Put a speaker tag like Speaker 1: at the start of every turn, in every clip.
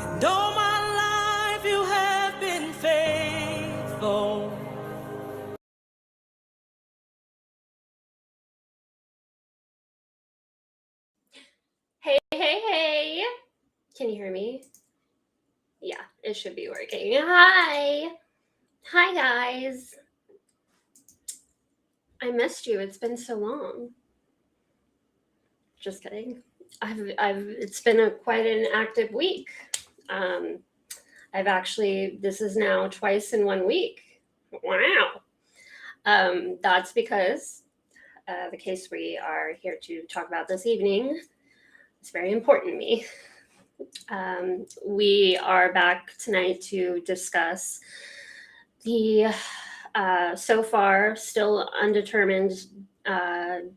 Speaker 1: And all my life you have been faithful.
Speaker 2: Hey, hey, hey. Can you hear me? Yeah, it should be working. Hi. Hi, guys. I missed you. It's been so long. Just kidding. It's been quite an active week. This is now twice in 1 week. Wow. That's because the case we are here to talk about this evening is very important to me. We are back tonight to discuss the so far still undetermined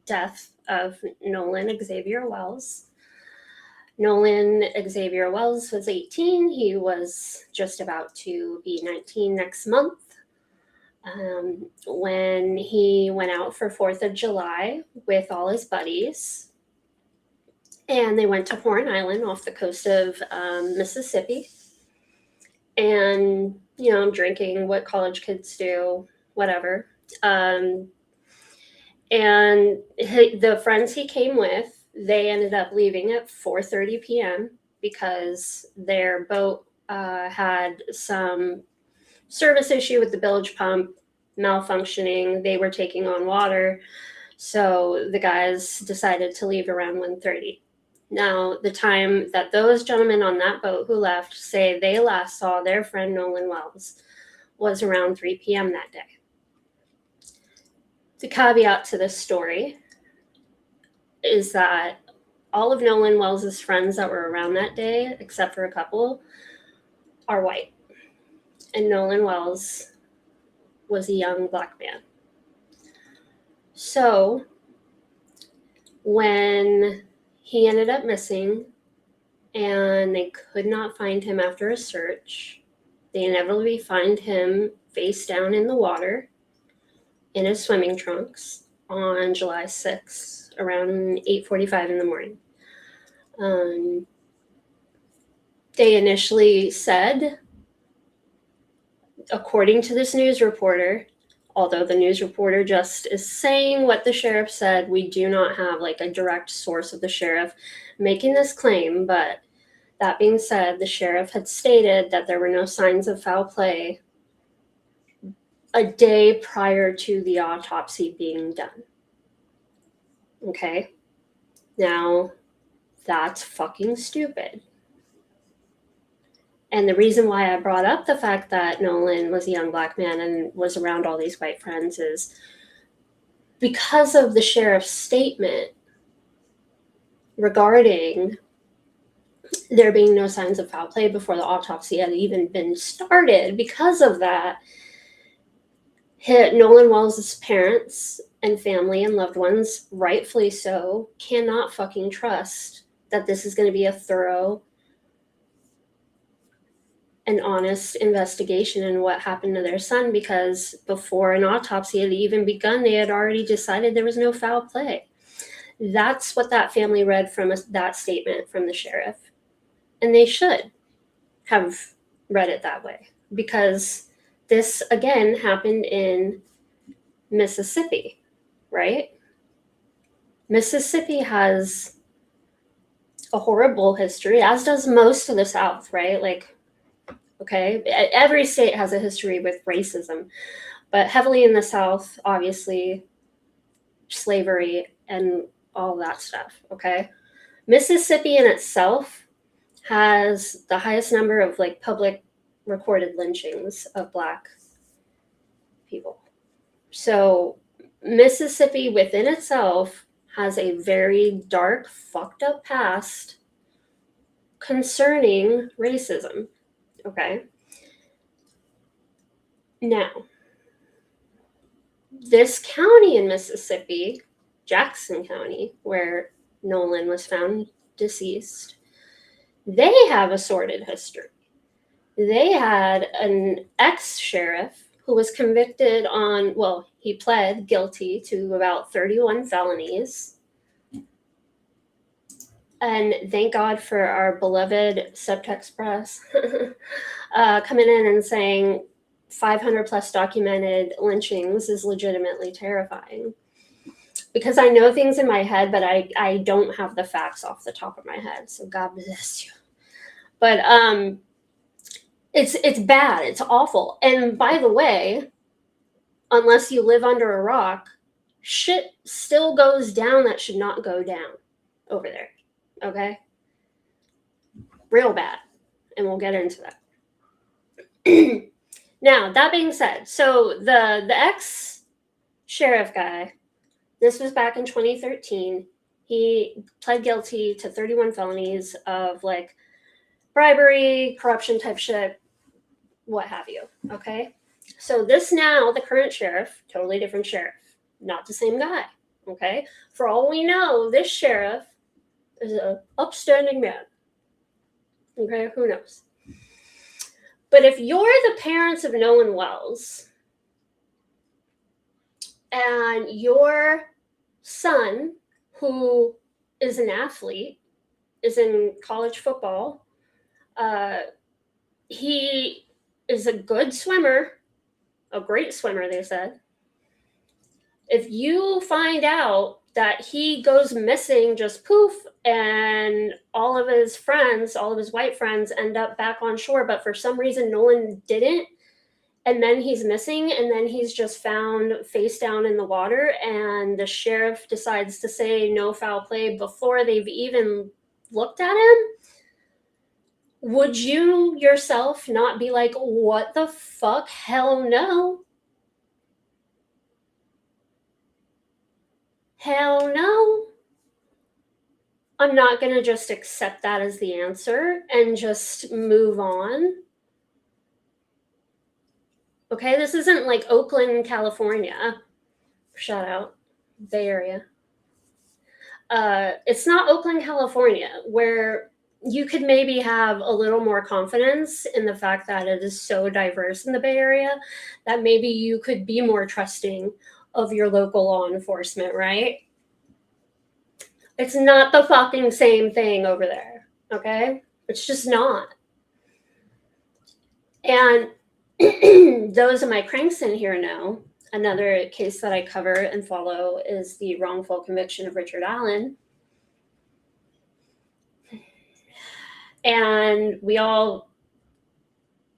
Speaker 2: death of Nolan Xavier Wells. Nolan Xavier Wells was 18. He was just about to be 19 next month when he went out for 4th of July with all his buddies. And they went to Horn Island off the coast of Mississippi. And, you know, drinking, what college kids do, whatever. And the friends he came with, they ended up leaving at 4:30 p.m. because their boat had some service issue with the bilge pump malfunctioning. They were taking on water. So the guys decided to leave around 1:30. Now, the time that those gentlemen on that boat who left say they last saw their friend Nolan Wells was around 3 p.m. that day. The caveat to this story is that all of Nolan Wells' friends that were around that day, except for a couple, are white. And Nolan Wells was a young black man. So when he ended up missing and they could not find him after a search, they inevitably find him face down in the water in his swimming trunks on July 6th, around 8:45 in the morning. They initially said, according to this news reporter, although the news reporter just is saying what the sheriff said, we do not have like a direct source of the sheriff making this claim. But that being said, the sheriff had stated that there were no signs of foul play a day prior to the autopsy being done. Okay? Now, that's fucking stupid. And the reason why I brought up the fact that Nolan was a young black man and was around all these white friends is because of the sheriff's statement regarding there being no signs of foul play before the autopsy had even been started. Because of that, Nolan Wells' parents and family and loved ones, rightfully so, cannot fucking trust that this is going to be a thorough and honest investigation in what happened to their son, because before an autopsy had even begun, they had already decided there was no foul play. That's what that family read from that statement from the sheriff. And they should have read it that way, because this, again, happened in Mississippi, right? Mississippi has a horrible history, as does most of the South, right? Like, okay, every state has a history with racism, but heavily in the South, obviously, slavery and all that stuff, okay? Mississippi in itself has the highest number of like public recorded lynchings of Black people. So Mississippi within itself has a very dark, fucked up past concerning racism. Okay. Now, this county in Mississippi, Jackson County, where Nolan was found deceased, they have a sordid history. They had an ex-sheriff who was convicted on, well, he pled guilty to about 31 felonies. And thank God for our beloved Subtext Press coming in and saying 500 plus documented lynchings is legitimately terrifying. Because I know things in my head, but I don't have the facts off the top of my head. So God bless you. But it's bad. It's awful. And by the way, unless you live under a rock, shit still goes down that should not go down over there. Okay? Real bad. And we'll get into that. Now, that being said, so the ex-sheriff guy, this was back in 2013. He pled guilty to 31 felonies of like bribery, corruption type shit, what have you. Okay? So this now, the current sheriff, totally different sheriff, not the same guy. Okay? For all we know, this sheriff is an upstanding man. Okay? Who knows? But if you're the parents of Nolan Wells and your son, who is an athlete, is in college football, he is a good swimmer, a great swimmer, they said. If you find out that he goes missing just poof and all of his friends, all of his white friends end up back on shore, but for some reason Nolan didn't, and then he's missing, and then he's just found face down in the water, and the sheriff decides to say no foul play before they've even looked at him, would you yourself not be like, what the fuck? Hell no. Hell no. I'm not going to just accept that as the answer and just move on. Okay, this isn't like Oakland, California. Shout out, Bay Area. It's not Oakland, California, where you could maybe have a little more confidence in the fact that it is so diverse in the Bay Area that maybe you could be more trusting of your local law enforcement, right? It's not the fucking same thing over there, okay? It's just not. And those of my cranks in here know, another case that I cover and follow is the wrongful conviction of Richard Allen. And we all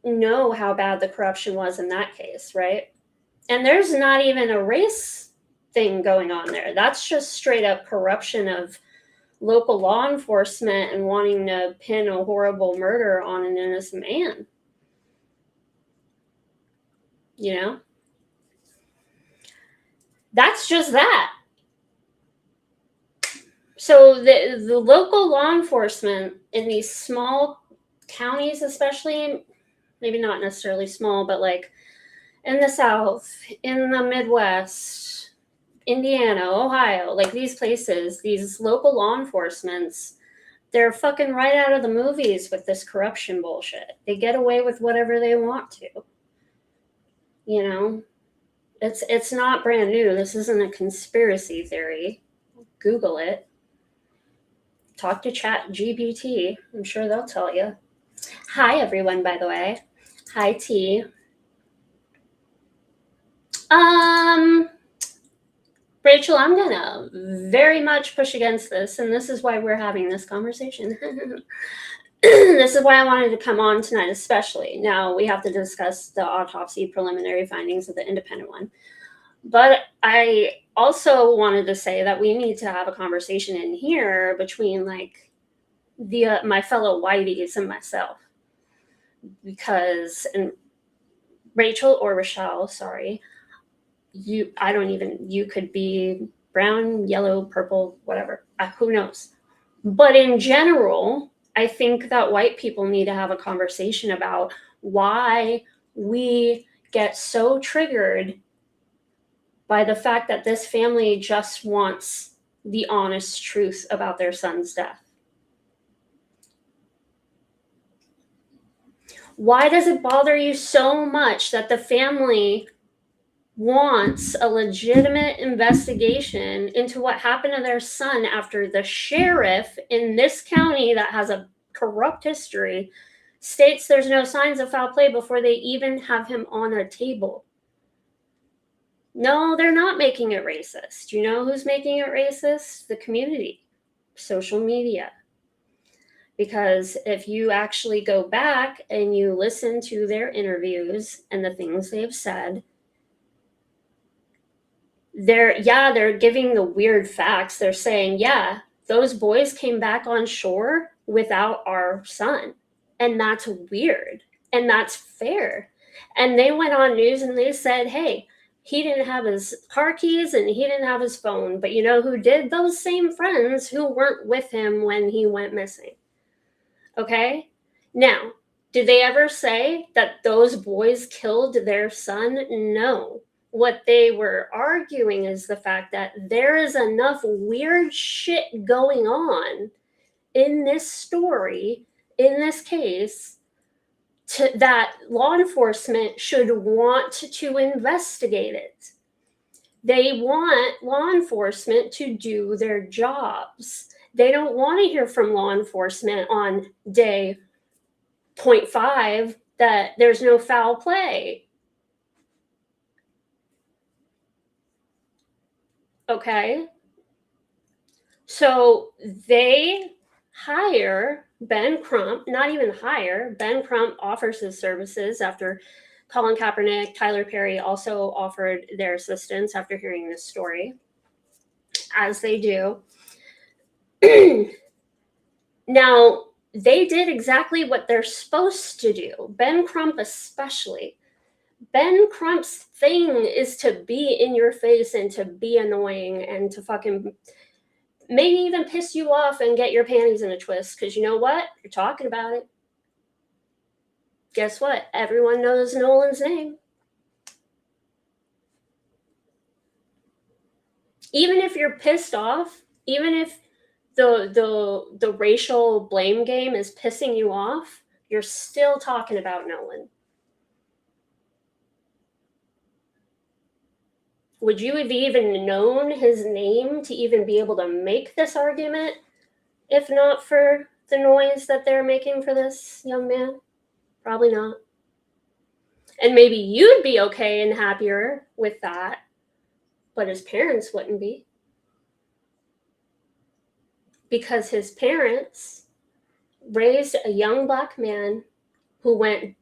Speaker 2: know how bad the corruption was in that case, right? And there's not even a race thing going on there. That's just straight up corruption of local law enforcement and wanting to pin a horrible murder on an innocent man. You know? That's just that. So the local law enforcement in these small counties, especially, maybe not necessarily small, but like in the South, in the Midwest, Indiana, Ohio, like these places, these local law enforcements, they're fucking right out of the movies with this corruption bullshit. They get away with whatever they want to. You know? It's not brand new. This isn't a conspiracy theory. Google it. Talk to ChatGPT. I'm sure they'll tell you. Hi, everyone, by the way. Hi, T. Rachel, I'm gonna very much push against this, and this is why we're having this conversation. This is why I wanted to come on tonight, especially. Now, we have to discuss the autopsy preliminary findings of the independent one. But I also wanted to say that we need to have a conversation in here between like my fellow whiteys and myself, because, and Rachel or Rochelle, sorry, you could be brown, yellow, purple, whatever, who knows. But in general, I think that white people need to have a conversation about why we get so triggered by the fact that this family just wants the honest truth about their son's death. Why does it bother you so much that the family wants a legitimate investigation into what happened to their son after the sheriff in this county that has a corrupt history states there's no signs of foul play before they even have him on a table. No, they're not making it racist. You know who's making it racist? The community, social media. Because if you actually go back and you listen to their interviews and the things they've said, they're giving the weird facts. They're saying, yeah, those boys came back on shore without our son. And that's weird. And that's fair. And they went on news and they said, hey, he didn't have his car keys and he didn't have his phone. But you know who did? Those same friends who weren't with him when he went missing. Okay? Now, did they ever say that those boys killed their son? No. What they were arguing is the fact that there is enough weird shit going on in this story, in this case, that law enforcement should want to investigate it. They want law enforcement to do their jobs. They don't want to hear from law enforcement on day 0.5 that there's no foul play. Okay? So they hire Ben Crump, not even hire, Ben Crump offers his services after Colin Kaepernick, Tyler Perry also offered their assistance after hearing this story, as they do. Now, they did exactly what they're supposed to do. Ben Crump especially. Ben Crump's thing is to be in your face and to be annoying and to fucking maybe even piss you off and get your panties in a twist, because you know what? You're talking about it. Guess what? Everyone knows Nolan's name. Even if you're pissed off, even if the racial blame game is pissing you off, you're still talking about Nolan. Would you have even known his name to even be able to make this argument if not for the noise that they're making for this young man? Probably not. And maybe you'd be okay and happier with that, but his parents wouldn't be. Because his parents raised a young black man who went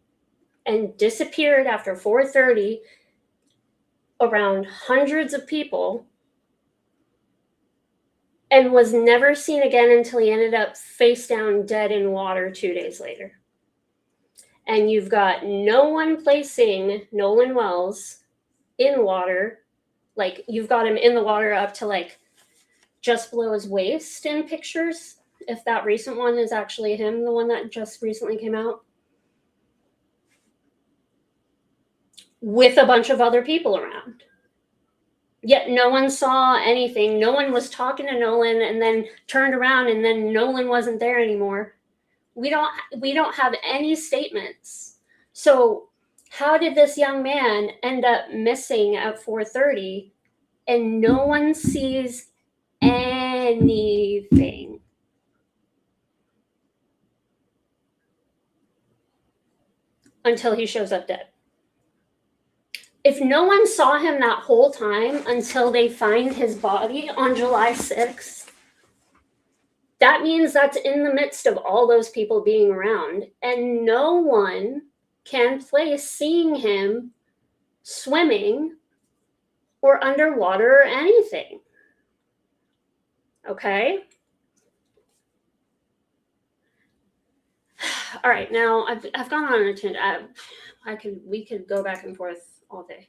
Speaker 2: and disappeared after 4:30 around hundreds of people and was never seen again until he ended up face down dead in water 2 days later. And you've got no one placing Nolan Wells in water. Like, you've got him in the water up to like just below his waist in pictures. If that recent one is actually him, the one that just recently came out. With a bunch of other people around. Yet no one saw anything. No one was talking to Nolan and then turned around and then Nolan wasn't there anymore. We don't have any statements. So how did this young man end up missing at 4:30 and no one sees anything? Until he shows up dead. If no one saw him that whole time until they find his body on July 6th, that means that's in the midst of all those people being around. And no one can place seeing him swimming or underwater or anything. Okay? All right, now I've gone on a tangent. We could go back and forth all day.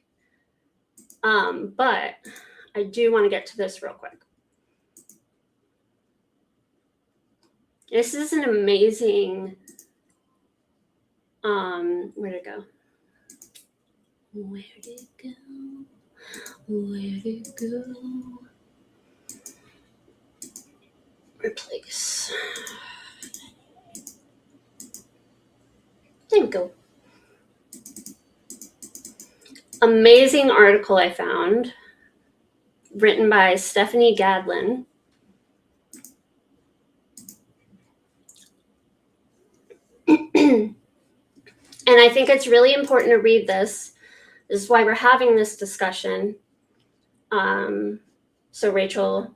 Speaker 2: But I do want to get to this real quick. This is an amazing, where'd it go? Where'd it go? Where'd it go? Replace. Didn't go. amazing article I found written by Stephanie Gadlin. And I think it's really important to read this. This is why we're having this discussion. So Rachel,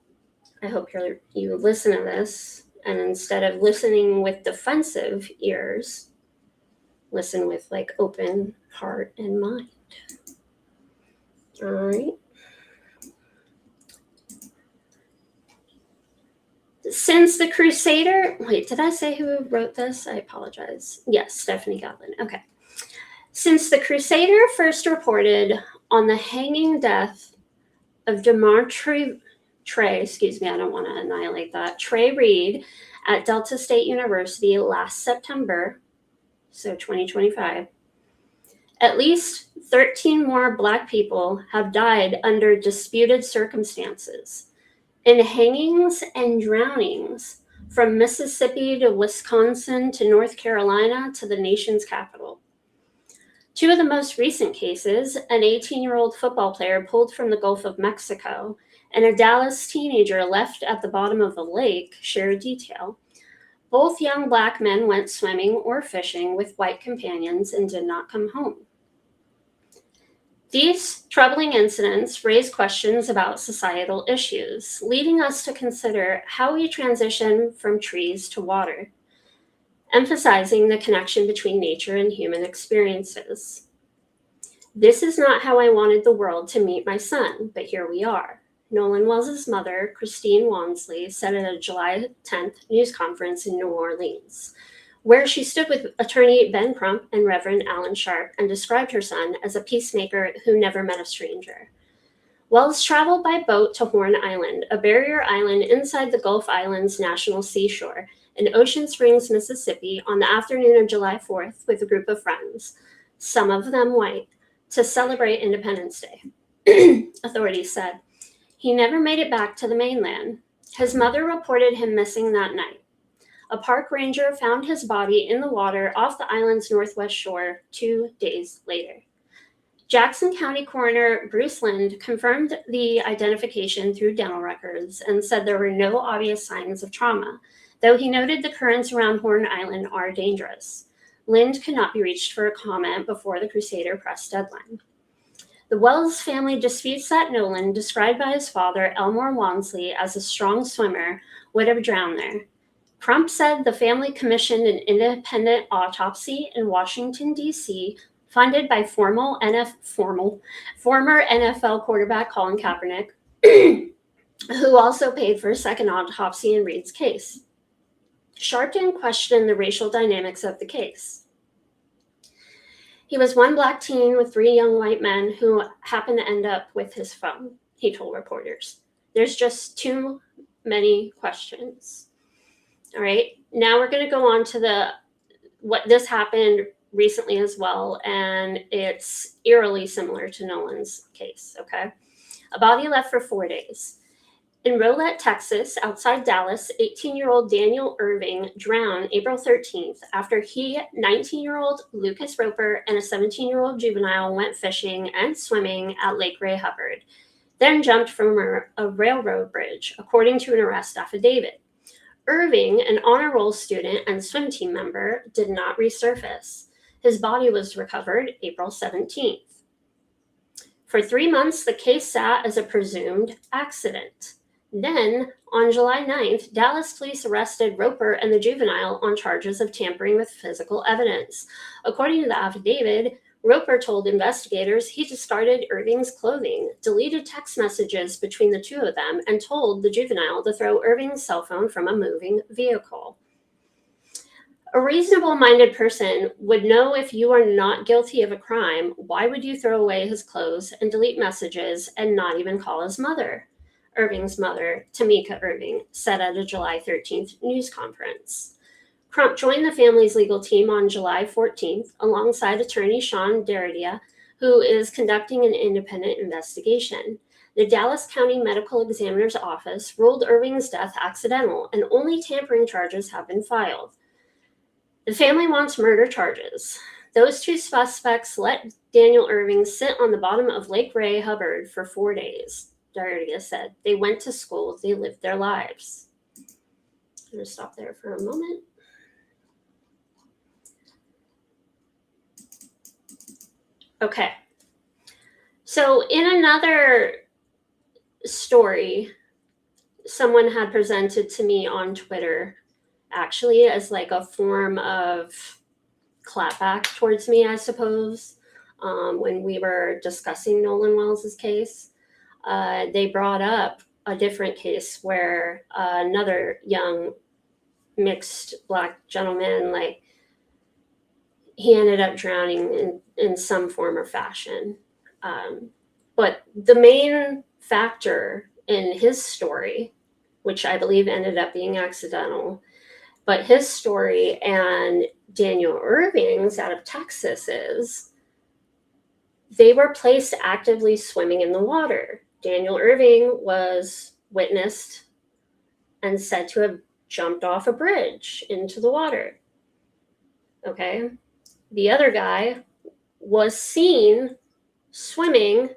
Speaker 2: I hope you listen to this, and instead of listening with defensive ears, listen with like open heart and mind. All right. Since the Crusader, wait, did I say who wrote this? I apologize. Yes, Stephanie Gadlin. Okay. Since the Crusader first reported on the hanging death of DeMar Trey, I don't want to annihilate that, Trey Reed at Delta State University last September, so 2025, at least 13 more Black people have died under disputed circumstances in hangings and drownings from Mississippi to Wisconsin to North Carolina to the nation's capital. Two of the most recent cases, an 18-year-old football player pulled from the Gulf of Mexico and a Dallas teenager left at the bottom of a lake, share a detail. Both young Black men went swimming or fishing with white companions and did not come home. These troubling incidents raise questions about societal issues, leading us to consider how we transition from trees to water, emphasizing the connection between nature and human experiences. This is not how I wanted the world to meet my son, but here we are. Nolan Wells' mother, Christine Wansley, said at a July 10th news conference in New Orleans, where she stood with attorney Ben Crump and Reverend Alan Sharp and described her son as a peacemaker who never met a stranger. Wells traveled by boat to Horn Island, a barrier island inside the Gulf Islands National Seashore in Ocean Springs, Mississippi, on the afternoon of July 4th with a group of friends, some of them white, to celebrate Independence Day. Authorities said. He never made it back to the mainland. His mother reported him missing that night. A park ranger found his body in the water off the island's northwest shore 2 days later. Jackson County Coroner Bruce Lind confirmed the identification through dental records and said there were no obvious signs of trauma, though he noted the currents around Horn Island are dangerous. Lind could not be reached for a comment before the Crusader press deadline. The Wells family disputes that Nolan, described by his father, Elmore Wansley, as a strong swimmer, would have drowned there. Crump said the family commissioned an independent autopsy in Washington, D.C., funded by former NFL quarterback Colin Kaepernick, who also paid for a second autopsy in Reed's case. Sharpton questioned the racial dynamics of the case. He was one Black teen with 3 young white men who happened to end up with his phone, he told reporters. There's just too many questions. All right, now we're going to go on to what this happened recently as well, and it's eerily similar to Nolan's case, okay? A body left for 4 days. In Rolette, Texas, outside Dallas, 18-year-old Daniel Irving drowned April 13th after he, 19-year-old Lucas Roper, and a 17-year-old juvenile went fishing and swimming at Lake Ray Hubbard, then jumped from a railroad bridge, according to an arrest affidavit. Irving, an honor roll student and swim team member, did not resurface. His body was recovered April 17th. For 3 months, the case sat as a presumed accident. Then, on July 9th, Dallas police arrested Roper and the juvenile on charges of tampering with physical evidence. According to the affidavit, Roper told investigators he discarded Irving's clothing, deleted text messages between the two of them, and told the juvenile to throw Irving's cell phone from a moving vehicle. A reasonable-minded person would know if you are not guilty of a crime, why would you throw away his clothes and delete messages and not even call his mother? Irving's mother, Tamika Irving, said at a July 13th news conference. Crump joined the family's legal team on July 14th alongside attorney Sean Deridia, who is conducting an independent investigation. The Dallas County Medical Examiner's Office ruled Irving's death accidental, and only tampering charges have been filed. The family wants murder charges. Those two suspects let Daniel Irving sit on the bottom of Lake Ray Hubbard for 4 days, Diardia said. They went to school. They lived their lives. I'm going to stop there for a moment. Okay. So in another story, someone had presented to me on Twitter, actually, as like a form of clapback towards me, I suppose, when we were discussing Nolan Wells's case. They brought up a different case where another young mixed Black gentleman, like, he ended up drowning in some form or fashion. But the main factor in his story, which I believe ended up being accidental, but his story and Daniel Irving's out of Texas is they were placed actively swimming in the water. Daniel Irving was witnessed and said to have jumped off a bridge into the water. Okay. The other guy was seen swimming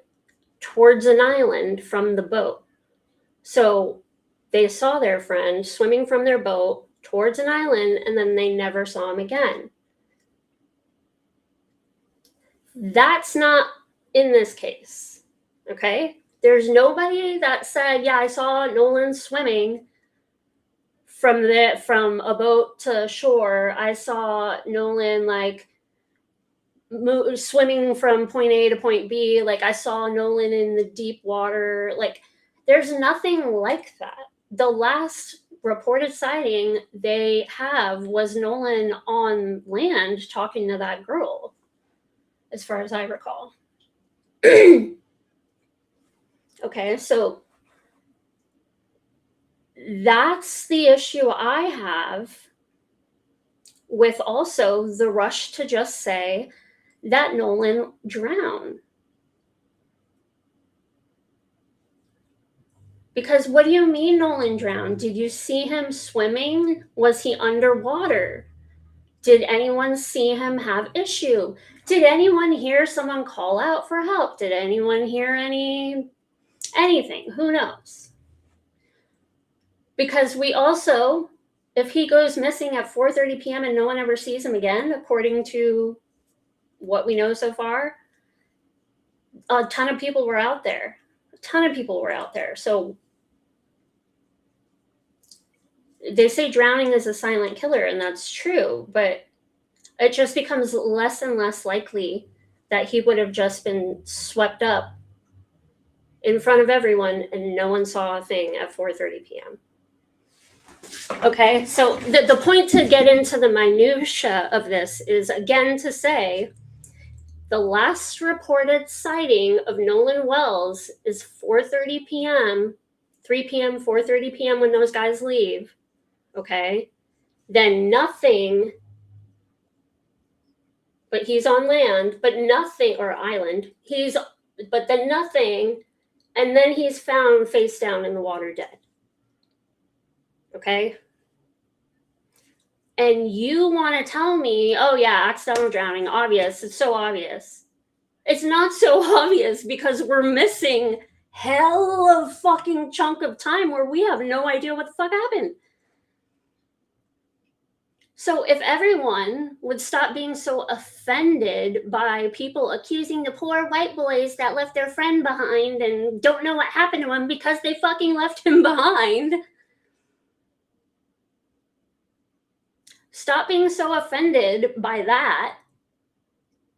Speaker 2: towards an island from the boat. So they saw their friend swimming from their boat towards an island, and then they never saw him again. That's not in this case, okay? There's nobody that said, yeah, I saw Nolan swimming from a boat to shore. I saw Nolan, like, swimming from point A to point B. Like, I saw Nolan in the deep water. Like, there's nothing like that. The last reported sighting they have was Nolan on land talking to that girl, as far as I recall. Okay, so that's the issue I have with also the rush to just say that Nolan drowned. Because what do you mean Nolan drowned? Did you see him swimming? Was he underwater? Did anyone see him have issue? Did anyone hear someone call out for help? Did anyone hear anything? Who knows? Because we also, if he goes missing at 4:30 p.m. and no one ever sees him again, according to what we know so far, a ton of people were out there. So they say drowning is a silent killer, and that's true, but it just becomes less and less likely that he would have just been swept up in front of everyone and no one saw a thing at 4:30 p.m. Okay, so the point to get into the minutia of this is, again, to say the last reported sighting of Nolan Wells is 4:30 p.m., 3 p.m., 4:30 p.m. when those guys leave. Okay, then nothing, but he's on land, but nothing, or island, but then nothing, and then he's found face down in the water dead. Okay? And you want to tell me, oh yeah, accidental drowning, obvious, it's so obvious. It's not so obvious because we're missing hell of fucking chunk of time where we have no idea what the fuck happened. So if everyone would stop being so offended by people accusing the poor white boys that left their friend behind and don't know what happened to him because they fucking left him behind. Stop being so offended by that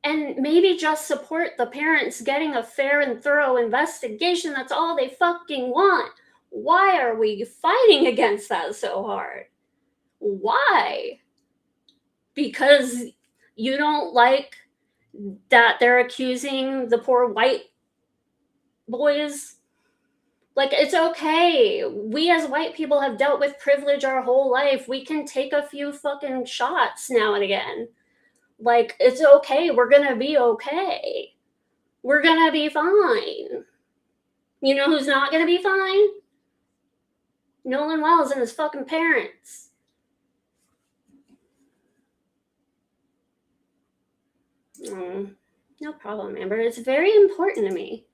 Speaker 2: and maybe just support the parents getting a fair and thorough investigation. That's all they fucking want. Why are we fighting against that so hard? Why? Because you don't like that they're accusing the poor white boys? Like, it's okay. We as white people have dealt with privilege our whole life. We can take a few fucking shots now and again. Like, it's okay. We're gonna be okay. We're gonna be fine. You know who's not gonna be fine? Nolan Wells and his fucking parents. No problem, Amber. It's very important to me.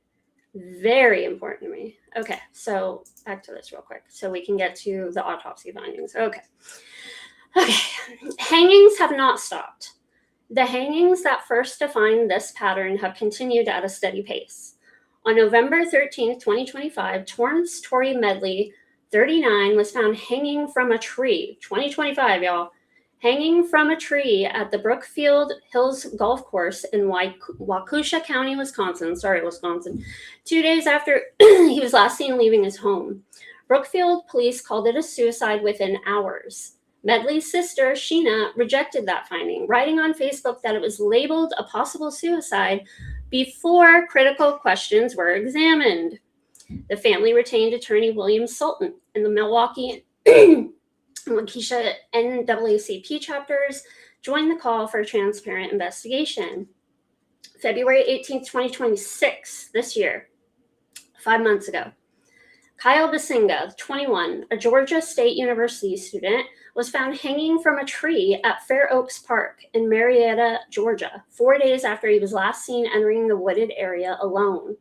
Speaker 2: Very important to me. Okay, so back to this real quick so we can get to the autopsy findings. Okay. Hangings have not stopped. The hangings that first defined this pattern have continued at a steady pace. On November 13th, 2025, Torrance Tory Medley, 39, was found hanging from a tree. 2025, y'all. Hanging from a tree at the Brookfield Hills Golf Course in Waukesha County, Wisconsin. 2 days after he was last seen leaving his home. Brookfield police called it a suicide within hours. Medley's sister, Sheena, rejected that finding, writing on Facebook that it was labeled a possible suicide before critical questions were examined. The family retained attorney William Sultan and the Milwaukee Waukesha NAACP chapters joined the call for a transparent investigation. February 18th, 2026, this year, 5 months ago, Kyle Basinga, 21, a Georgia State University student, was found hanging from a tree at Fair Oaks Park in Marietta, Georgia, 4 days after he was last seen entering the wooded area alone.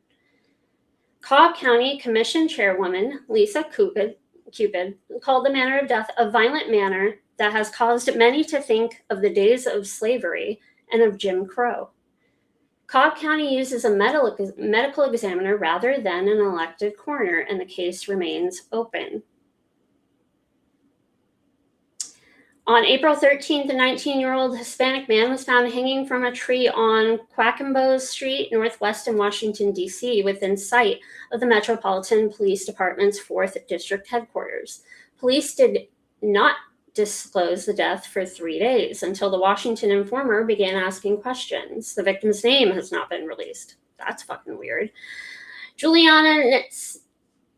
Speaker 2: Cobb County Commission Chairwoman Lisa Cupid called the manner of death a violent manner that has caused many to think of the days of slavery and of Jim Crow. Cobb County uses a medical examiner rather than an elected coroner, and the case remains open. On April 13th, a 19-year-old Hispanic man was found hanging from a tree on Quackenboss Street, northwest in Washington, D.C., within sight of the Metropolitan Police Department's 4th District headquarters. Police did not disclose the death for 3 days until the Washington Informer began asking questions. The victim's name has not been released. That's fucking weird. Juliana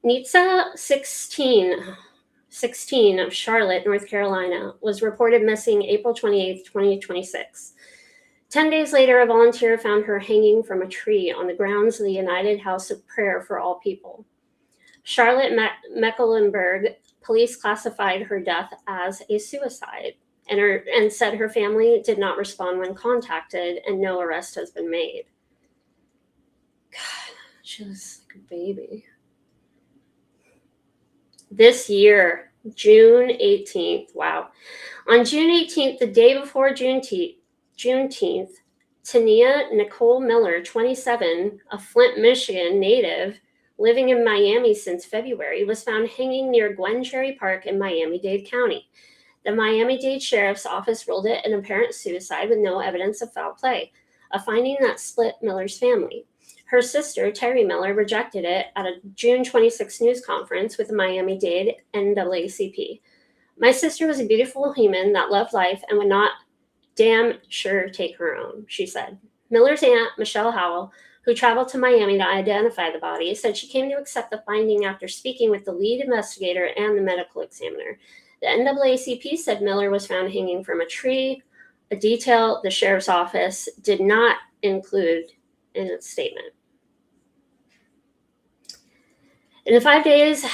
Speaker 2: Nitsa, 16 of Charlotte, North Carolina, was reported missing April 28, 2026. 10 days later, a volunteer found her hanging from a tree on the grounds of the United House of Prayer for All People. Charlotte Mecklenburg police classified her death as a suicide and said her family did not respond when contacted and no arrest has been made. God, she was like a baby. This year, June 18th, wow. On June 18th, the day before Juneteenth, Tania Nicole Miller, 27, a Flint, Michigan native, living in Miami since February, was found hanging near Gwen Cherry Park in Miami-Dade County. The Miami-Dade Sheriff's Office ruled it an apparent suicide with no evidence of foul play, a finding that split Miller's family. Her sister, Terry Miller, rejected it at a June 26 news conference with the Miami-Dade NAACP. My sister was a beautiful human that loved life and would not damn sure take her own, she said. Miller's aunt, Michelle Howell, who traveled to Miami to identify the body, said she came to accept the finding after speaking with the lead investigator and the medical examiner. The NAACP said Miller was found hanging from a tree, a detail the sheriff's office did not include in its statement. In the 5 days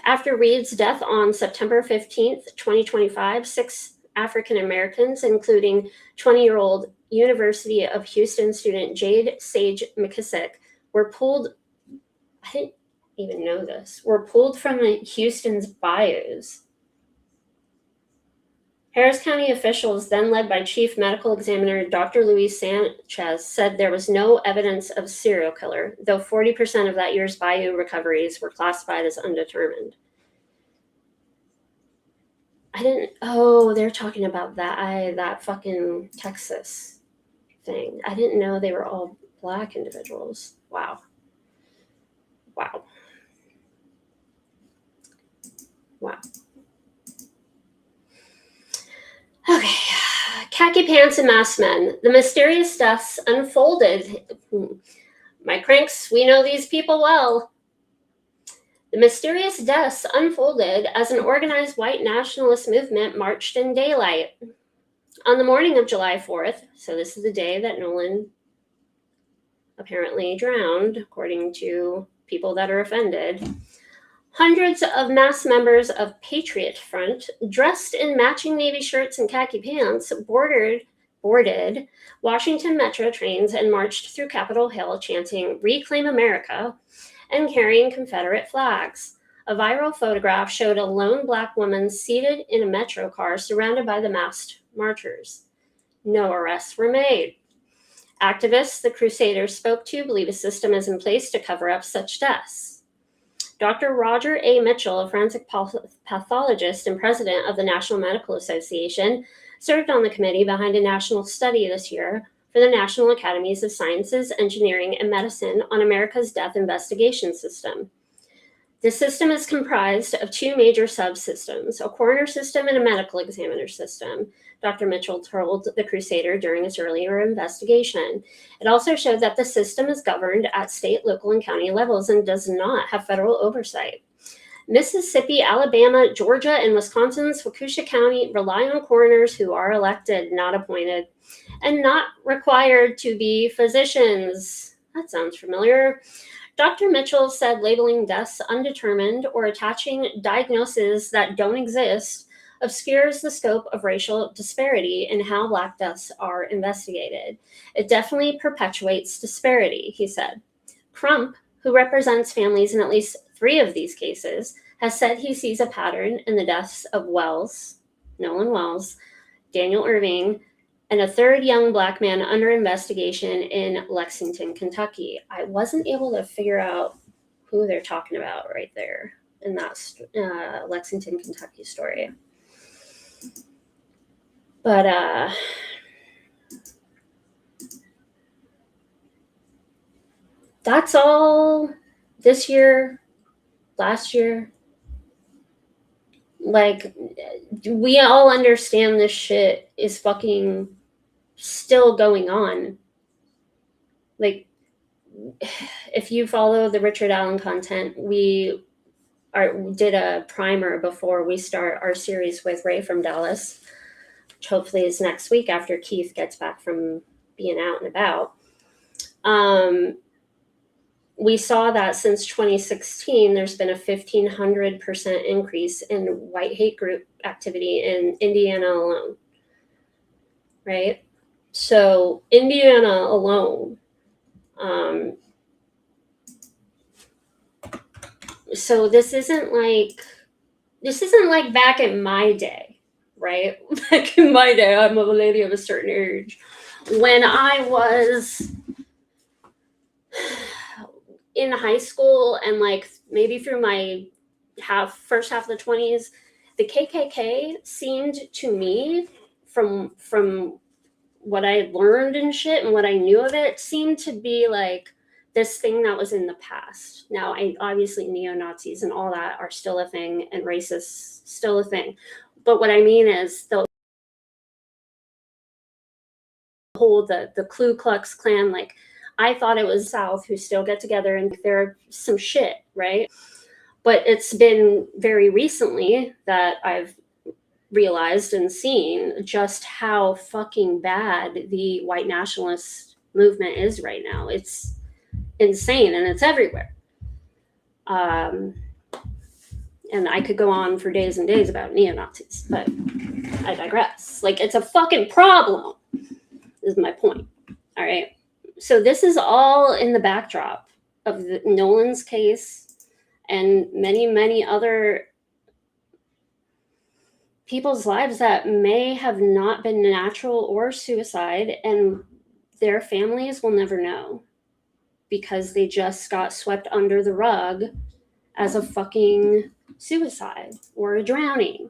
Speaker 2: after Reed's death on September 15th, 2025, 6 African Americans, including 20-year-old University of Houston student Jade Sage McKissick, were pulled, I didn't even know this, were pulled from Houston's bayous. Harris County officials, then led by Chief Medical Examiner Dr. Luis Sanchez, said there was no evidence of serial killer, though 40% of that year's bayou recoveries were classified as undetermined. They're talking about that fucking Texas thing. I didn't know they were all Black individuals. Wow. Okay. Khaki pants and masked men. The mysterious deaths unfolded. My cranks, we know these people well. The mysterious deaths unfolded as an organized white nationalist movement marched in daylight. On the morning of July 4th, so this is the day that Nolan apparently drowned, according to people that are offended, hundreds of mass members of Patriot Front, dressed in matching Navy shirts and khaki pants, boarded boarded Washington Metro trains and marched through Capitol Hill chanting, "Reclaim America," and carrying Confederate flags. A viral photograph showed a lone Black woman seated in a Metro car surrounded by the masked marchers. No arrests were made. Activists the Crusaders spoke to believe a system is in place to cover up such deaths. Dr. Roger A. Mitchell, a forensic pathologist and president of the National Medical Association, served on the committee behind a national study this year for the National Academies of Sciences, Engineering, and Medicine on America's death investigation system. The system is comprised of two major subsystems, a coroner system and a medical examiner system, Dr. Mitchell told the Crusader during his earlier investigation. It also showed that the system is governed at state, local, and county levels and does not have federal oversight. Mississippi, Alabama, Georgia, and Wisconsin's Waukesha County rely on coroners who are elected, not appointed, and not required to be physicians. That sounds familiar. Dr. Mitchell said labeling deaths undetermined or attaching diagnoses that don't exist obscures the scope of racial disparity in how Black deaths are investigated. It definitely perpetuates disparity, he said. Crump, who represents families in at least 3 of these cases, has said he sees a pattern in the deaths of Nolan Wells, Daniel Irving, and a 3rd young Black man under investigation in Lexington, Kentucky. I wasn't able to figure out who they're talking about right there in that Lexington, Kentucky story. But that's all this year, last year. Like, we all understand this shit is fucking still going on. Like, if you follow the Richard Allen content, we did a primer before we start our series with Ray from Dallas, which hopefully is next week after Keith gets back from being out and about. We saw that since 2016, there's been a 1,500% increase in white hate group activity in Indiana alone, right? So Indiana alone, so this isn't like back in my day, right? Back in my day, I'm a lady of a certain age. When I was in high school and like maybe through my first half of the 20s, the KKK seemed to me, from what I learned and shit and what I knew of it, seemed to be like this thing that was in the past. Now, obviously neo-Nazis and all that are still a thing, and racists still a thing. But what I mean is the whole, the Ku Klux Klan, like, I thought it was South who still get together and they're some shit, right? But it's been very recently that I've realized and seen just how fucking bad the white nationalist movement is right now. It's insane, and it's everywhere. And I could go on for days and days about neo-Nazis, but I digress. Like, it's a fucking problem, is my point. All right. So this is all in the backdrop of Nolan's case and many, many other people's lives that may have not been natural or suicide, and their families will never know because they just got swept under the rug as a fucking suicide or a drowning.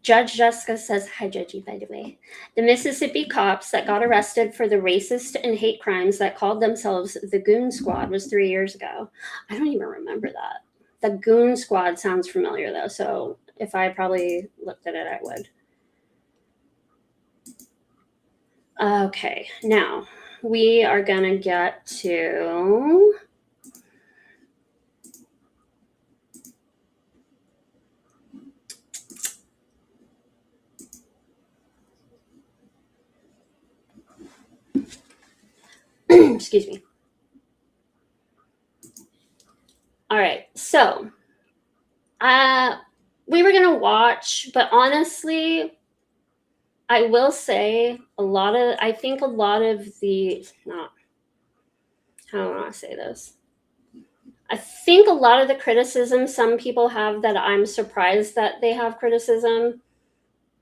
Speaker 2: Judge Jessica says, hi, Judgy, by the way. The Mississippi cops that got arrested for the racist and hate crimes that called themselves the Goon Squad was 3 years ago. I don't even remember that. The Goon Squad sounds familiar, though, so if I probably looked at it, I would. Okay, now we are going to get to... Excuse me. All right, so we were going to watch, but honestly, I will say I think a lot of the, not, how do I want to say this? I think a lot of the criticism some people have that I'm surprised that they have criticism,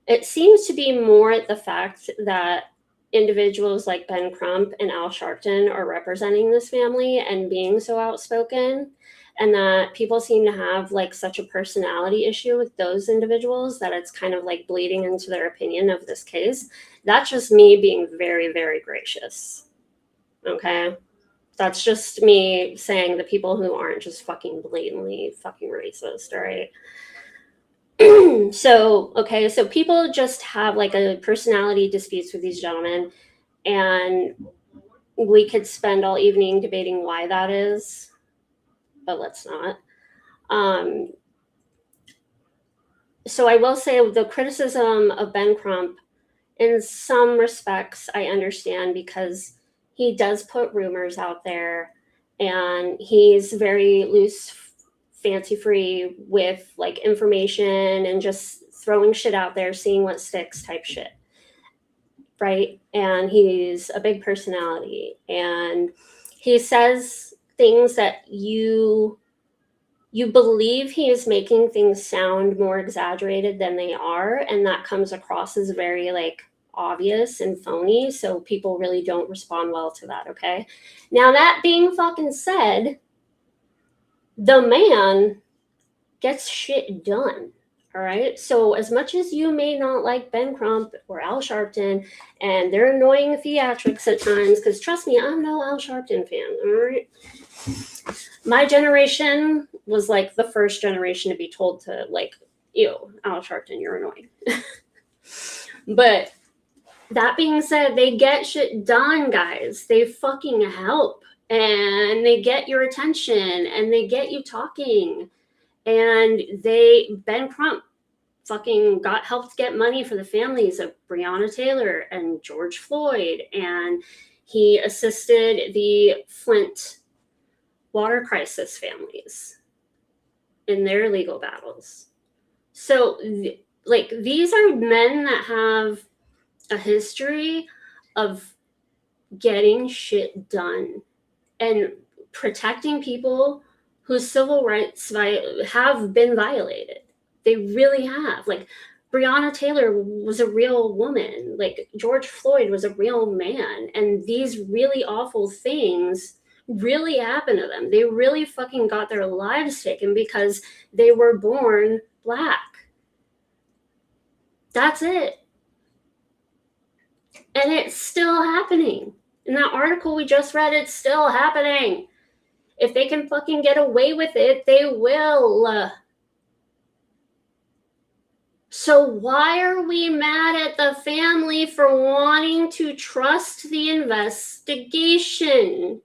Speaker 2: it seems to be more the fact that individuals like Ben Crump and Al Sharpton are representing this family and being so outspoken, and that people seem to have like such a personality issue with those individuals that it's kind of like bleeding into their opinion of this case. That's just me being very, very gracious. Okay? That's just me saying the people who aren't just fucking blatantly fucking racist, all right? So people just have like a personality disputes with these gentlemen, and we could spend all evening debating why that is, but let's not. So I will say the criticism of Ben Crump, in some respects, I understand, because he does put rumors out there, and he's very loose, fancy free with like information and just throwing shit out there, seeing what sticks type shit. Right? And he's a big personality, and he says things that you believe he is making things sound more exaggerated than they are, and that comes across as very like obvious and phony, so people really don't respond well to that. Okay, now that being fucking said, the man gets shit done. All right. So as much as you may not like Ben Crump or Al Sharpton and their annoying theatrics at times, because trust me, I'm no Al Sharpton fan. All right. My generation was like the first generation to be told to like, ew, Al Sharpton, you're annoying. But that being said, they get shit done, guys. They fucking help, and they get your attention, and they get you talking. And Ben Crump fucking helped get money for the families of Breonna Taylor and George Floyd, and he assisted the Flint water crisis families in their legal battles. So, like, these are men that have a history of getting shit done and protecting people whose civil rights have been violated. They really have. Like, Breonna Taylor was a real woman. Like, George Floyd was a real man. And these really awful things really happened to them. They really fucking got their lives taken because they were born Black. That's it. And it's still happening. In that article we just read, it's still happening. If they can fucking get away with it, they will. So why are we mad at the family for wanting to trust the investigation?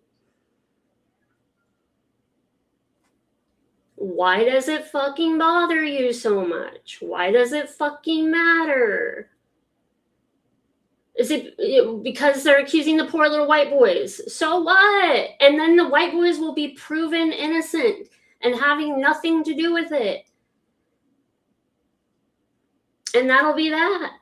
Speaker 2: Why does it fucking bother you so much? Why does it fucking matter? Is it because they're accusing the poor little white boys? So what? And then the white boys will be proven innocent and having nothing to do with it. And that'll be that.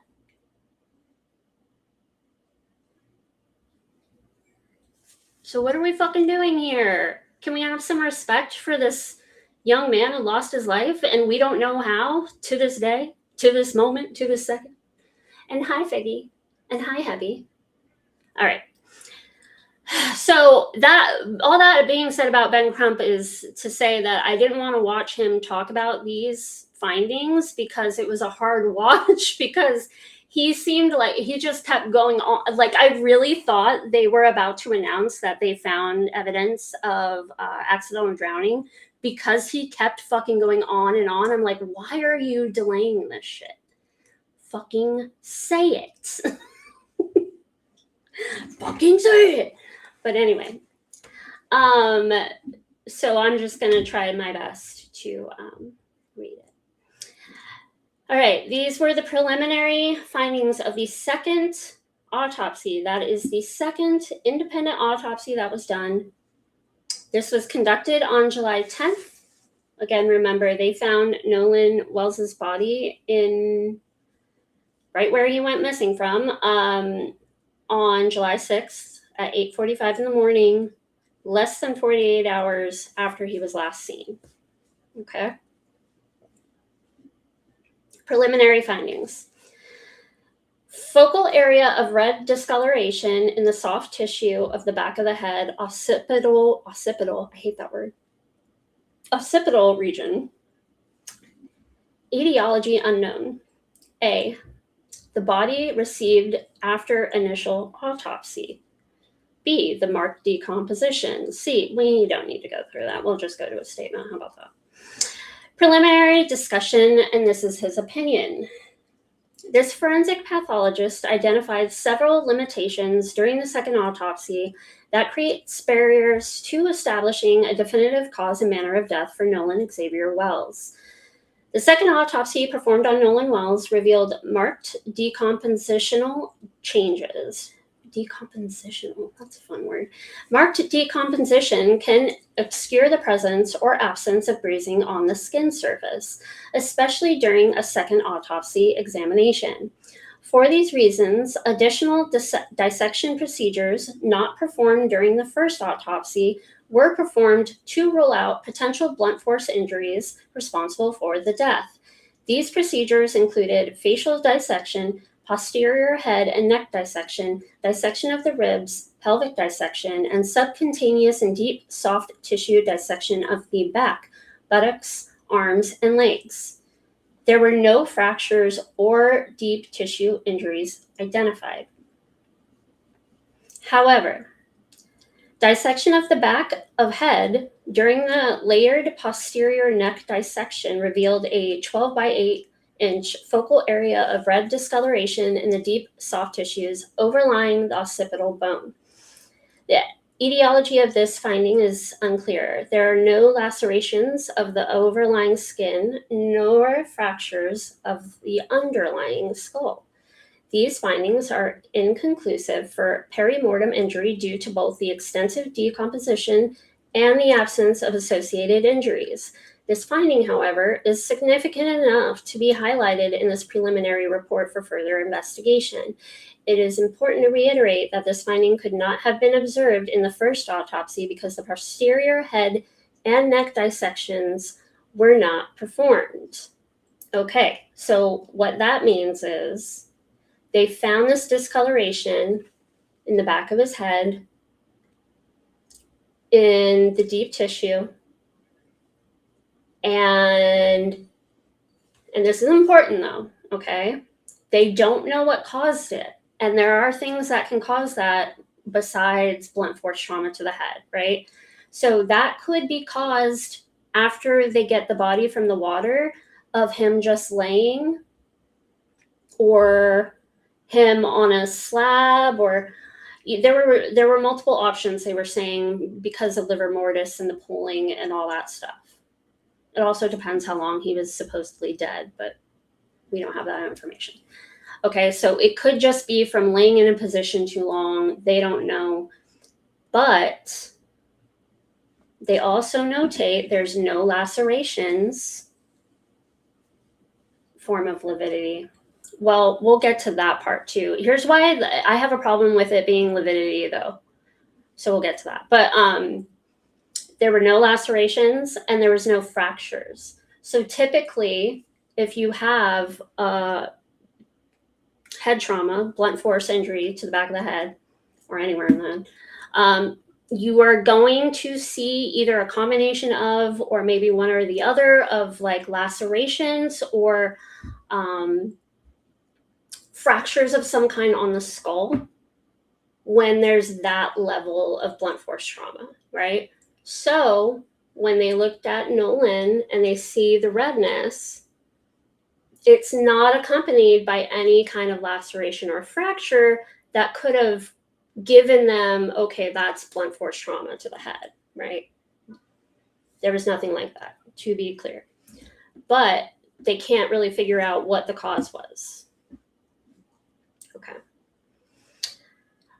Speaker 2: So what are we fucking doing here? Can we have some respect for this young man who lost his life and we don't know how to this day, to this moment, to this second? And hi, Figgy. And hi, Hebby. All right. So all that being said about Ben Crump is to say that I didn't want to watch him talk about these findings because it was a hard watch, because he seemed like he just kept going on. Like, I really thought they were about to announce that they found evidence of accidental drowning, because he kept fucking going on and on. I'm like, why are you delaying this shit? Fucking say it. Fucking say it. But anyway, so I'm just gonna try my best to read it. All right, these were the preliminary findings of the second autopsy. That is the second independent autopsy that was done. This was conducted on July 10th, Again, remember, they found Nolan Wells's body in right where he went missing from on July 6th at 8:45 in the morning, less than 48 hours after he was last seen. Okay. Preliminary findings. Focal area of red discoloration in the soft tissue of the back of the head, occipital, I hate that word, occipital region. Etiology unknown. A, the body received after initial autopsy. B, the marked decomposition. C, we don't need to go through that. We'll just go to a statement. How about that? Preliminary discussion, and this is his opinion. This forensic pathologist identified several limitations during the second autopsy that creates barriers to establishing a definitive cause and manner of death for Nolan Xavier Wells. The second autopsy performed on Nolan Wells revealed marked decompositional changes. Decompositional, that's a fun word. Marked decomposition can obscure the presence or absence of bruising on the skin surface, especially during a second autopsy examination. For these reasons, additional dissection procedures not performed during the first autopsy were performed to rule out potential blunt force injuries responsible for the death. These procedures included facial dissection, posterior head and neck dissection, dissection of the ribs, pelvic dissection, and subcutaneous and deep soft tissue dissection of the back, buttocks, arms, and legs. There were no fractures or deep tissue injuries identified. However, dissection of the back of head during the layered posterior neck dissection revealed a 12 by 8-inch focal area of red discoloration in the deep soft tissues overlying the occipital bone. The etiology of this finding is unclear. There are no lacerations of the overlying skin nor fractures of the underlying skull. These findings are inconclusive for perimortem injury due to both the extensive decomposition and the absence of associated injuries. This finding, however, is significant enough to be highlighted in this preliminary report for further investigation. It is important to reiterate that this finding could not have been observed in the first autopsy because the posterior head and neck dissections were not performed. Okay, so what that means is they found this discoloration in the back of his head, in the deep tissue, and this is important though, okay? They don't know what caused it. And there are things that can cause that besides blunt force trauma to the head, right? So that could be caused after they get the body from the water, of him just laying, or him on a slab, or there were multiple options they were saying because of livor mortis and the pooling and all that stuff. It also depends how long he was supposedly dead, but we don't have that information. Okay, so it could just be from laying in a position too long. They don't know. But they also notate there's no lacerations, form of lividity. Well, we'll get to that part too. Here's why I have a problem with it being lividity though. So we'll get to that. But there were no lacerations and there was no fractures. So typically, if you have head trauma, blunt force injury to the back of the head or anywhere in the head, you are going to see either a combination of, or maybe one or the other of like lacerations or fractures of some kind on the skull when there's that level of blunt force trauma, right? So when they looked at Nolan and they see the redness, it's not accompanied by any kind of laceration or fracture that could have given them, okay, that's blunt force trauma to the head, right? There was nothing like that, to be clear. But they can't really figure out what the cause was. Okay.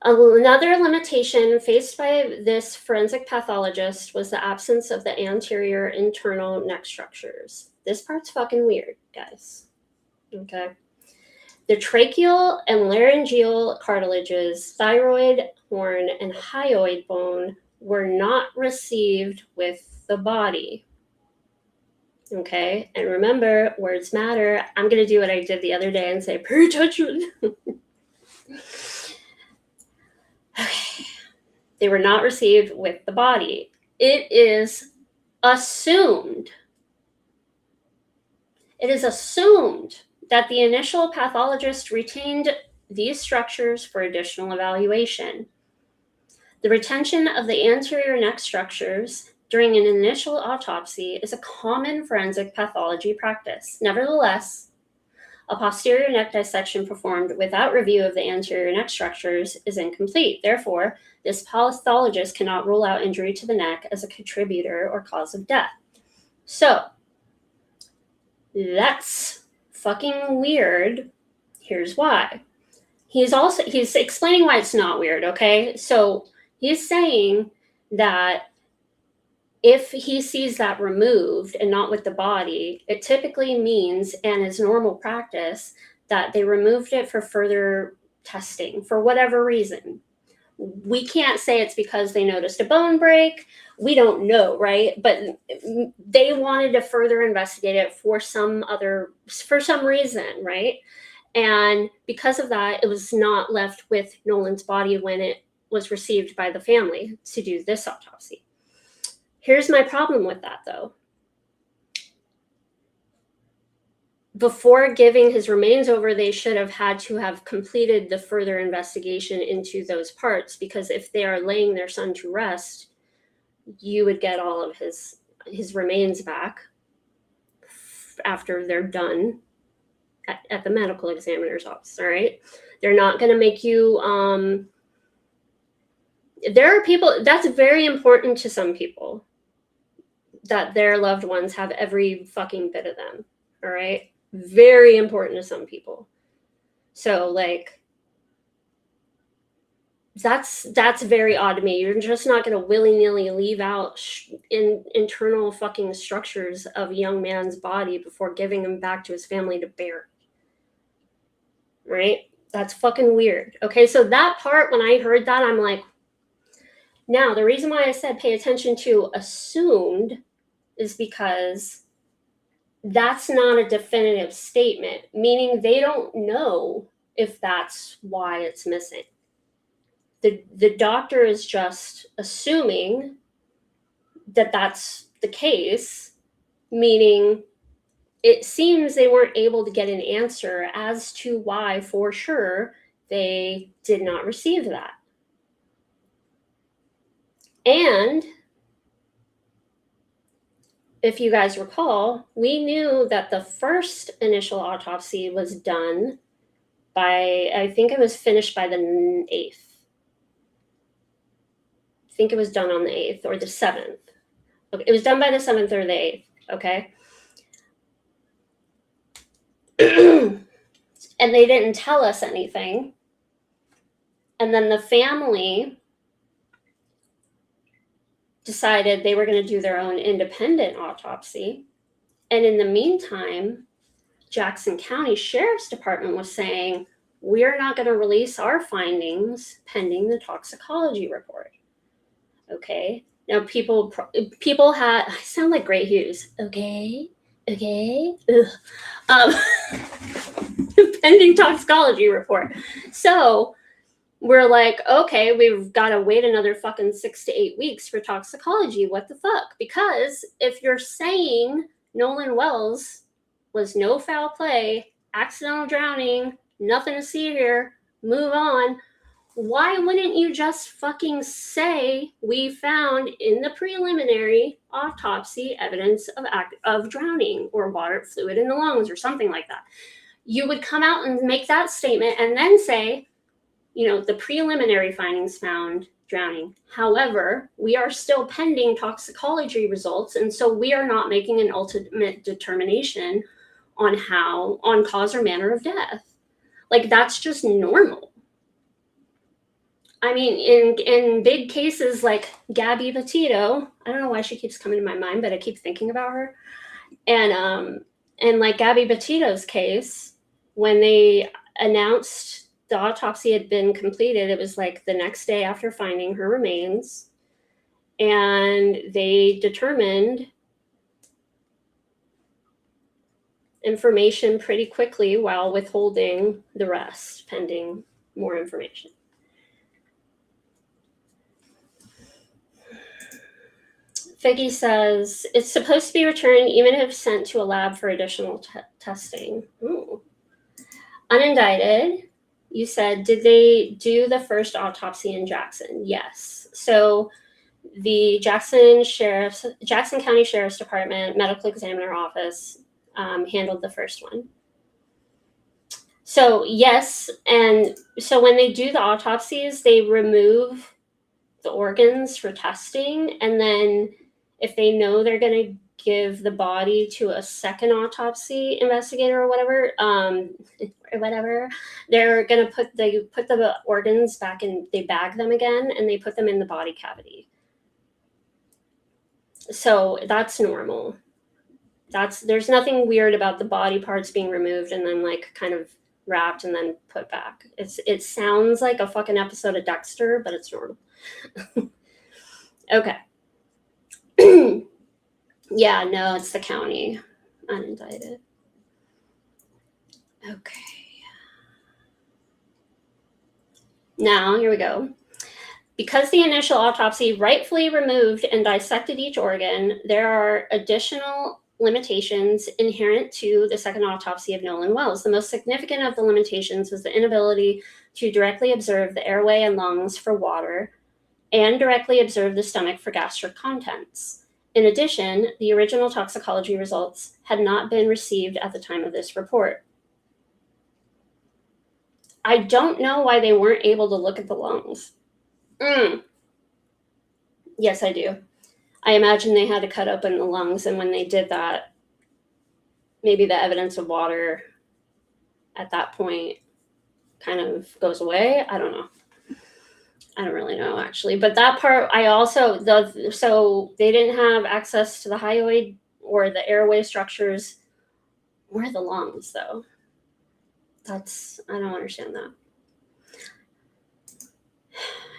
Speaker 2: Another limitation faced by this forensic pathologist was the absence of the anterior internal neck structures. This part's fucking weird, guys. Okay. The tracheal and laryngeal cartilages, thyroid horn, and hyoid bone were not received with the body. Okay, and remember, words matter. I'm going to do what I did the other day and say, pay attention. Okay. They were not received with the body. It is assumed that the initial pathologist retained these structures for additional evaluation. The retention of the anterior neck structures during an initial autopsy is a common forensic pathology practice. Nevertheless, a posterior neck dissection performed without review of the anterior neck structures is incomplete. Therefore, this pathologist cannot rule out injury to the neck as a contributor or cause of death. So, that's fucking weird. Here's why. He's explaining why it's not weird, okay? So, he's saying that if he sees that removed and not with the body, it typically means, and is normal practice, that they removed it for further testing for whatever reason. We can't say it's because they noticed a bone break. We don't know, right? But they wanted to further investigate it for some reason, right? And because of that, it was not left with Nolan's body when it was received by the family to do this autopsy. Here's my problem with that, though. Before giving his remains over, they should have had to have completed the further investigation into those parts, because if they are laying their son to rest, you would get all of his remains back after they're done at the medical examiner's office, all right? They're not going to make you... there are people... That's very important to some people, that their loved ones have every fucking bit of them, all right? Very important to some people. So, like, that's very odd to me. You're just not going to willy-nilly leave out internal fucking structures of a young man's body before giving him back to his family to bear. Right? That's fucking weird. Okay, so that part, when I heard that, I'm like... Now, the reason why I said pay attention to assumed is because that's not a definitive statement, meaning they don't know if that's why it's missing. The doctor is just assuming that that's the case, meaning it seems they weren't able to get an answer as to why, for sure, they did not receive that. And if you guys recall, we knew that the first initial autopsy was done by, I think it was finished by the 8th. I think it was done on the 8th or the 7th. Okay, it was done by the 7th or the 8th, okay? And they didn't tell us anything. And then the family decided they were going to do their own independent autopsy. And in the meantime, Jackson County Sheriff's Department was saying, we're not going to release our findings pending the toxicology report. Okay. Now people had, I sound like Gray Hughes. Okay. Pending toxicology report. So we're like, okay, we've got to wait another fucking 6 to 8 weeks for toxicology. What the fuck? Because if you're saying Nolan Wells was no foul play, accidental drowning, nothing to see here, move on, why wouldn't you just fucking say we found in the preliminary autopsy evidence of drowning or water fluid in the lungs or something like that? You would come out and make that statement and then say, you know, the preliminary findings found drowning. However, we are still pending toxicology results, and so we are not making an ultimate determination on cause or manner of death. Like, that's just normal. I mean, in big cases like Gabby Petito, I don't know why she keeps coming to my mind, but I keep thinking about her. And like Gabby Petito's case, when they announced the autopsy had been completed, it was like the next day after finding her remains, and they determined information pretty quickly while withholding the rest pending more information. Figgy says it's supposed to be returned even if sent to a lab for additional testing. Ooh. Unindicted, you said, did they do the first autopsy in Jackson? Yes. So the Jackson County Sheriff's Department Medical Examiner Office handled the first one. So yes, and so when they do the autopsies, they remove the organs for testing, and then if they know they're going to give the body to a second autopsy investigator or whatever, they're going to put the organs back in, they bag them again, and they put them in the body cavity. So that's normal. There's nothing weird about the body parts being removed and then like kind of wrapped and then put back. It sounds like a fucking episode of Dexter, but it's normal. Okay. Yeah, no, it's the county. Unindicted. Okay. Now, here we go. Because the initial autopsy rightfully removed and dissected each organ, there are additional limitations inherent to the second autopsy of Nolan Wells. The most significant of the limitations was the inability to directly observe the airway and lungs for water and directly observe the stomach for gastric contents. In addition, the original toxicology results had not been received at the time of this report. I don't know why they weren't able to look at the lungs. Yes, I do. I imagine they had to cut open the lungs, and when they did that, maybe the evidence of water at that point kind of goes away. I don't know. I don't really know, actually. But that part, so they didn't have access to the hyoid or the airway structures or the lungs, though. I don't understand that.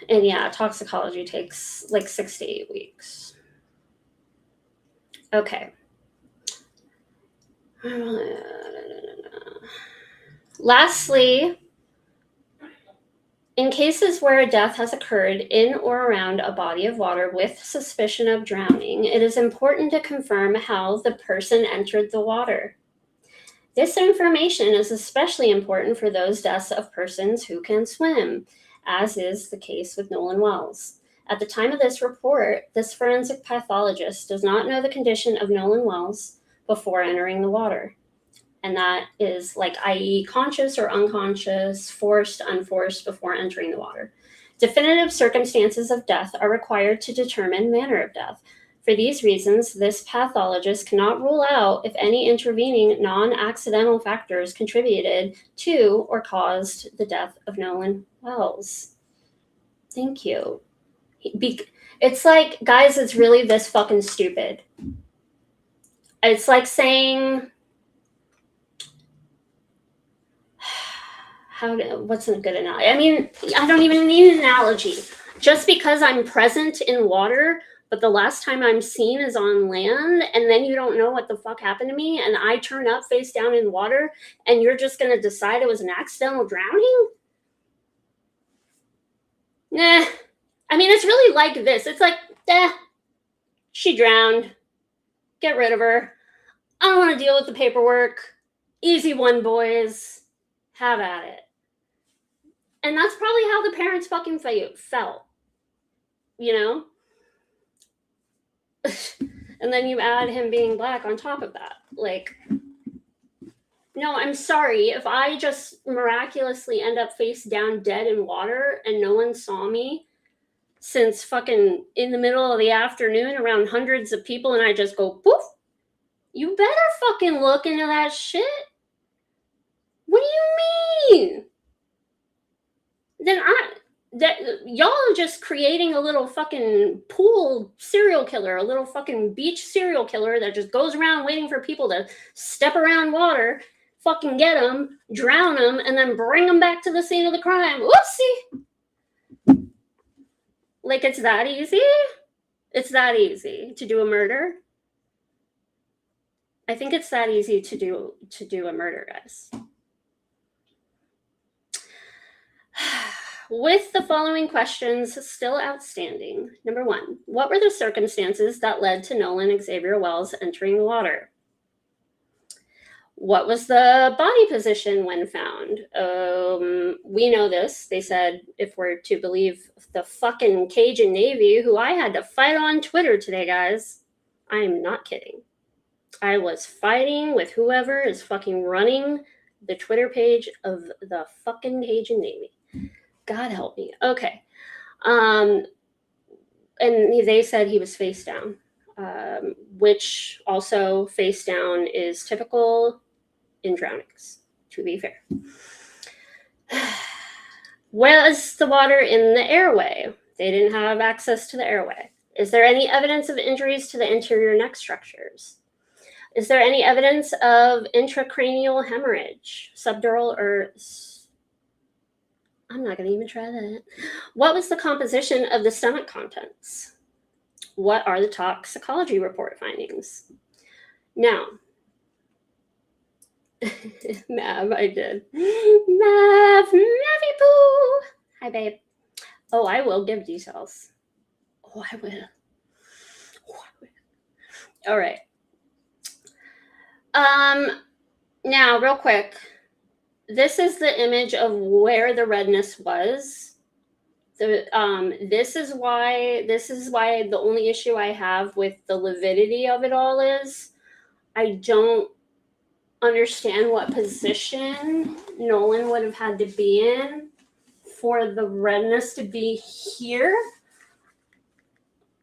Speaker 2: And yeah, toxicology takes like 6 to 8 weeks. Okay. Lastly, in cases where a death has occurred in or around a body of water with suspicion of drowning, it is important to confirm how the person entered the water. This information is especially important for those deaths of persons who can swim, as is the case with Nolan Wells. At the time of this report, this forensic pathologist does not know the condition of Nolan Wells before entering the water. And that is like, i.e., conscious or unconscious, forced, unforced before entering the water. Definitive circumstances of death are required to determine manner of death. For these reasons, this pathologist cannot rule out if any intervening non-accidental factors contributed to or caused the death of Nolan Wells. Thank you. It's like, guys, it's really this fucking stupid. It's like saying, what's a good analogy? I mean, I don't even need an analogy. Just because I'm present in water, but the last time I'm seen is on land, and then you don't know what the fuck happened to me, and I turn up face down in water, and you're just going to decide it was an accidental drowning? Nah. I mean, it's really like this. It's like, she drowned. Get rid of her. I don't want to deal with the paperwork. Easy one, boys. Have at it. And that's probably how the parents fucking felt. You know? And then you add him being black on top of that. Like, no, I'm sorry. If I just miraculously end up face down dead in water and no one saw me since fucking in the middle of the afternoon around hundreds of people and I just go poof, you better fucking look into that shit. What do you mean? Then that y'all are just creating a little fucking pool serial killer, a little fucking beach serial killer that just goes around waiting for people to step around water, fucking get them, drown them, and then bring them back to the scene of the crime. Whoopsie! Like, it's that easy? It's that easy to do a murder? I think it's that easy to do a murder, guys. With the following questions still outstanding. Number 1, what were the circumstances that led to Nolan Xavier Wells entering the water? What was the body position when found? We know this. They said, if we're to believe the fucking Cajun Navy, who I had to fight on Twitter today, guys. I am not kidding. I was fighting with whoever is fucking running the Twitter page of the fucking Cajun Navy. God help me. Okay. And they said he was face down, which also face down is typical in drownings, to be fair. Was the water in the airway? They didn't have access to the airway. Is there any evidence of injuries to the interior neck structures? Is there any evidence of intracranial hemorrhage, subdural or... I'm not going to even try that. What was the composition of the stomach contents? What are the toxicology report findings? Now, Mav, I did. Mavy Poo. Hi, babe. Oh, I will give details. Oh, I will. All right. Now, real quick. This is the image of where the redness was. This is why the only issue I have with the lividity of it all is I don't understand what position Nolan would have had to be in for the redness to be here.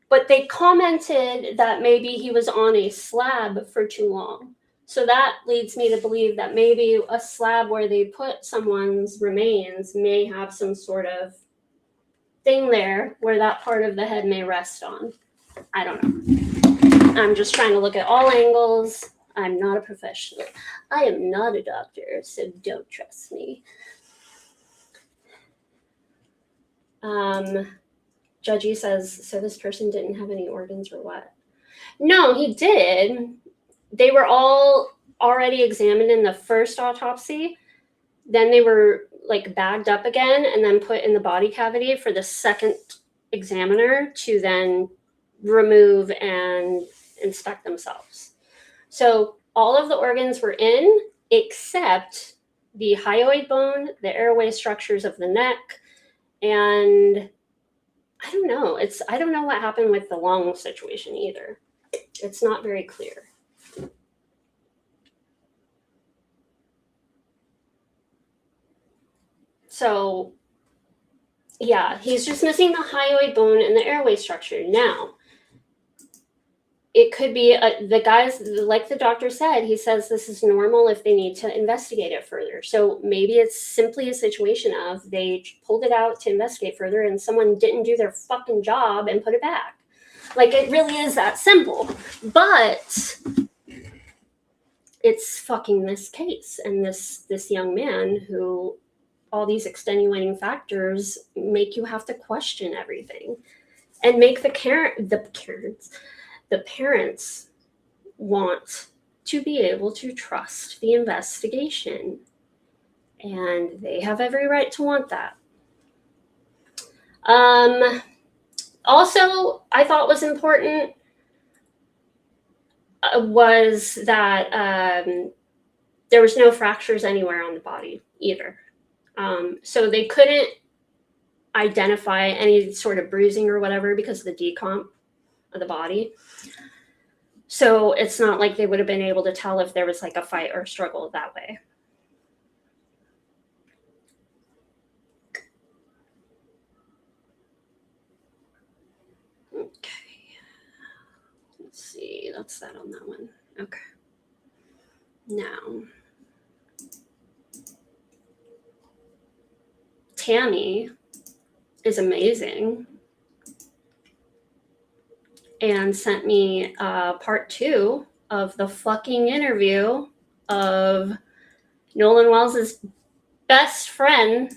Speaker 2: But they commented that maybe he was on a slab for too long. So that leads me to believe that maybe a slab where they put someone's remains may have some sort of thing there where that part of the head may rest on. I don't know. I'm just trying to look at all angles. I'm not a professional. I am not a doctor, so don't trust me. Judgy says, so this person didn't have any organs or what? No, he did. They were all already examined in the first autopsy. Then they were like bagged up again and then put in the body cavity for the second examiner to then remove and inspect themselves. So all of the organs were in except the hyoid bone, the airway structures of the neck, and I don't know. I don't know what happened with the lung situation either. It's not very clear. So, yeah, he's just missing the hyoid bone and the airway structure. Now, it could be the guys, like the doctor said, he says this is normal if they need to investigate it further. So maybe it's simply a situation of they pulled it out to investigate further and someone didn't do their fucking job and put it back. Like, it really is that simple. But it's fucking this case and this young man who all these extenuating factors make you have to question everything and make the parents want to be able to trust the investigation, and they have every right to want that. Also, I thought was important was that there was no fractures anywhere on the body either. So they couldn't identify any sort of bruising or whatever because of the decomp of the body. So it's not like they would have been able to tell if there was like a fight or struggle that way. Okay. Let's see. That's that on that one. Okay. Now, Tammy is amazing and sent me part 2 of the fucking interview of Nolan Wells' best friend,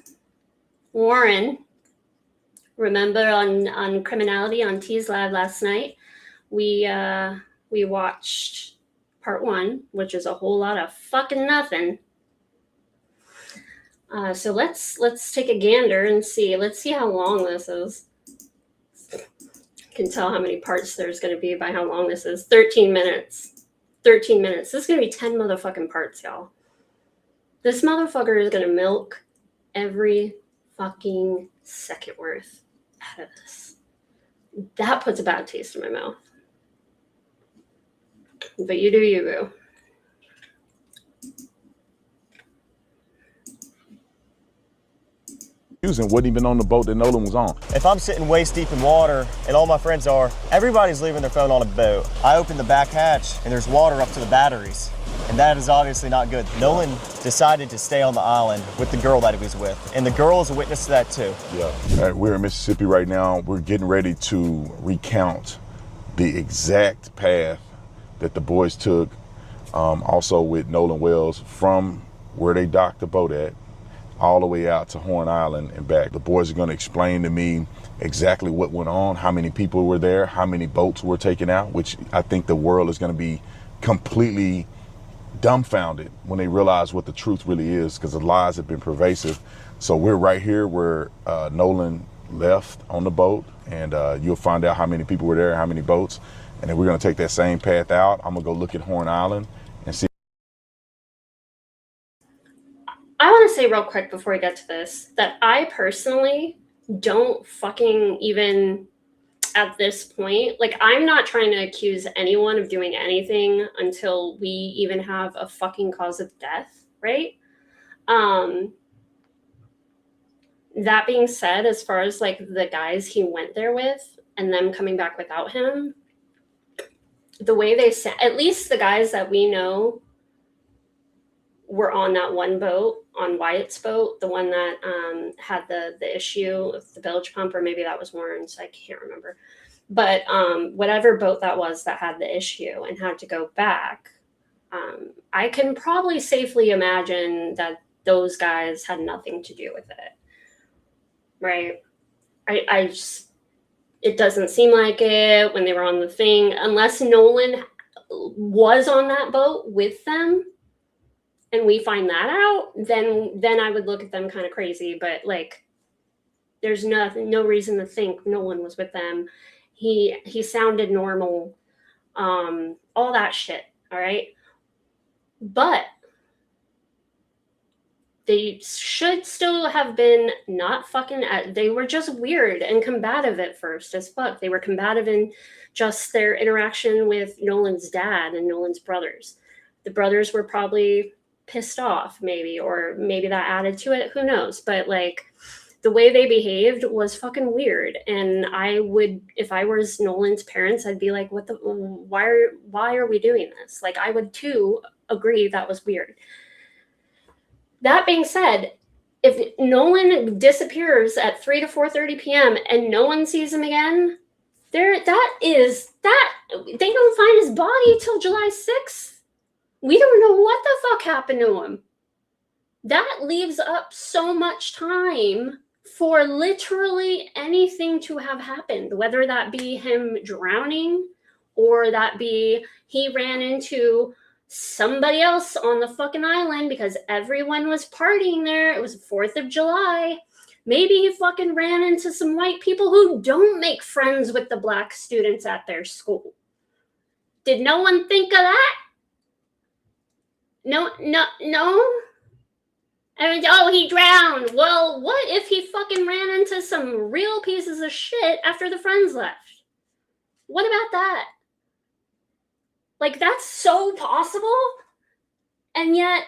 Speaker 2: Warren. Remember on Criminality on Tease Lab last night, we watched part 1, which is a whole lot of fucking nothing. So let's take a gander and see. Let's see how long this is. You can tell how many parts there's going to be by how long this is. 13 minutes. 13 minutes. This is going to be 10 motherfucking parts, y'all. This motherfucker is going to milk every fucking second worth out of this. That puts a bad taste in my mouth. But you do you, boo.
Speaker 3: Wasn't even on the boat that Nolan was on.
Speaker 4: If I'm sitting waist deep in water and all my friends are, everybody's leaving their phone on a boat. I open the back hatch and there's water up to the batteries. And that is obviously not good. Nolan decided to stay on the island with the girl that he was with. And the girl is a witness to that too.
Speaker 3: Yeah. We're in Mississippi right now. We're getting ready to recount the exact path that the boys took, also with Nolan Wells, from where they docked the boat at, all the way out to Horn Island and back. The boys are going to explain to me exactly what went on, how many people were there, how many boats were taken out, which I think the world is going to be completely dumbfounded when they realize what the truth really is, because the lies have been pervasive. So we're right here where Nolan left on the boat, and you'll find out how many people were there, how many boats, and then we're going to take that same path out. I'm going to go look at Horn Island and see.
Speaker 2: I want to say real quick before we get to this that I personally don't fucking even at this point, like, I'm not trying to accuse anyone of doing anything until we even have a fucking cause of death, right? That being said, as far as like the guys he went there with and them coming back without him, the way they said, at least the guys that we know were on that one boat, on Wyatt's boat, the one that had the issue with the bilge pump, or maybe that was Warren's, I can't remember. But whatever boat that was that had the issue and had to go back, I can probably safely imagine that those guys had nothing to do with it, right? I just, it doesn't seem like it when they were on the thing, unless Nolan was on that boat with them and we find that out, then I would look at them kind of crazy. But like, there's no reason to think Nolan was with them. He sounded normal, all that shit. All right. But they should still have been not fucking they were just weird and combative at first as fuck. They were combative in just their interaction with Nolan's dad and Nolan's brothers. The brothers were probably pissed off, maybe, or maybe that added to it. Who knows? But like, the way they behaved was fucking weird. And I would, if I was Nolan's parents, I'd be like, why are we doing this? Like, I would too agree that was weird. That being said, if Nolan disappears at 3 to 4:30 p.m. and no one sees him again, they don't find his body till July 6th. We don't know what the fuck happened to him. That leaves up so much time for literally anything to have happened, whether that be him drowning or that be he ran into somebody else on the fucking island because everyone was partying there. It was 4th of July. Maybe he fucking ran into some white people who don't make friends with the black students at their school. Did no one think of that? No. I mean, oh, he drowned. Well, what if he fucking ran into some real pieces of shit after the friends left? What about that? Like, that's so possible. And yet,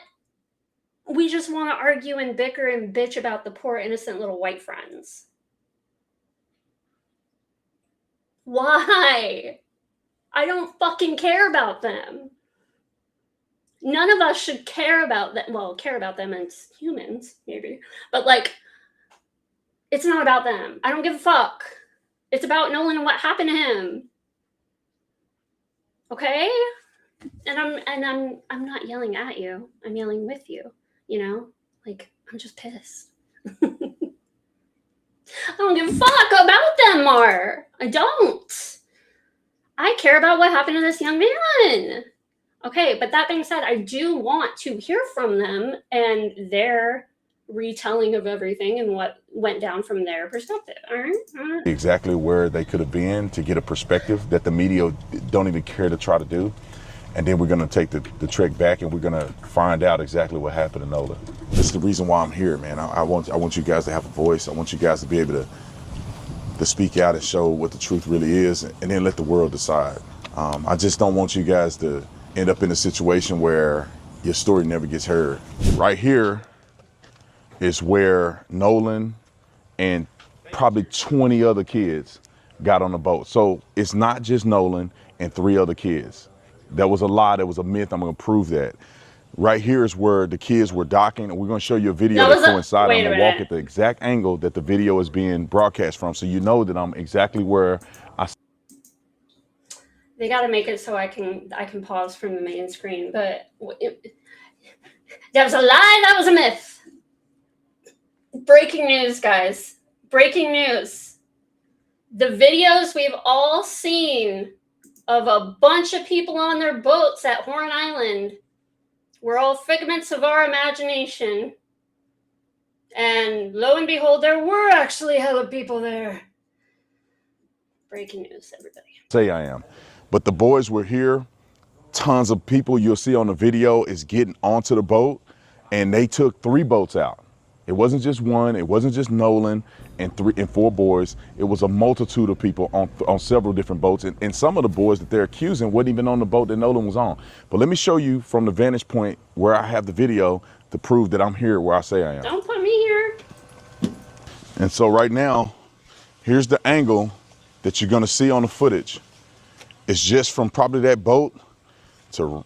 Speaker 2: we just want to argue and bicker and bitch about the poor innocent little white friends. Why? I don't fucking care about them. None of us should care about them. Well, care about them as humans, maybe. But like, It's not about them. I don't give a fuck. It's about Nolan and what happened to him. Okay? And I'm not yelling at you. I'm yelling with you, you know? Like, I'm just pissed. I don't give a fuck about them more. I don't. I care about what happened to this young man. Okay, but that being said, I do want to hear from them and their retelling of everything and what went down from their perspective. All right?
Speaker 3: Exactly where they could have been to get a perspective that the media don't even care to try to do. And then we're going to take the trek back and we're going to find out exactly what happened to Nolan. This is the reason why I'm here, man. I want you guys to have a voice. I want you guys to be able to speak out and show what the truth really is, and then let the world decide. I just don't want you guys to end up in a situation where your story never gets heard. Right here is where Nolan and probably 20 other kids got on the boat. So it's not just Nolan and 3 other kids. That was a lie, that was a myth. I'm gonna prove that. Right here is where the kids were docking, and we're gonna show you a video that coincides. I'm gonna walk at the exact angle that the video is being broadcast from, so you know that I'm exactly where I.
Speaker 2: They got to make it so I can pause from the main screen, but that was a lie. That was a myth. Breaking news, guys. Breaking news. The videos we've all seen of a bunch of people on their boats at Horn Island were all figments of our imagination. And lo and behold, there were actually hella people there. Breaking news, everybody.
Speaker 3: Say I am. But the boys were here. Tons of people you'll see on the video is getting onto the boat, and they took 3 boats out. It wasn't just one, it wasn't just Nolan and 4 boys. It was a multitude of people on several different boats. And some of the boys that they're accusing wasn't even on the boat that Nolan was on. But let me show you from the vantage point where I have the video to prove that I'm here where I say I am.
Speaker 2: Don't put me here.
Speaker 3: And so right now, here's the angle that you're gonna see on the footage. It's just from probably that boat to,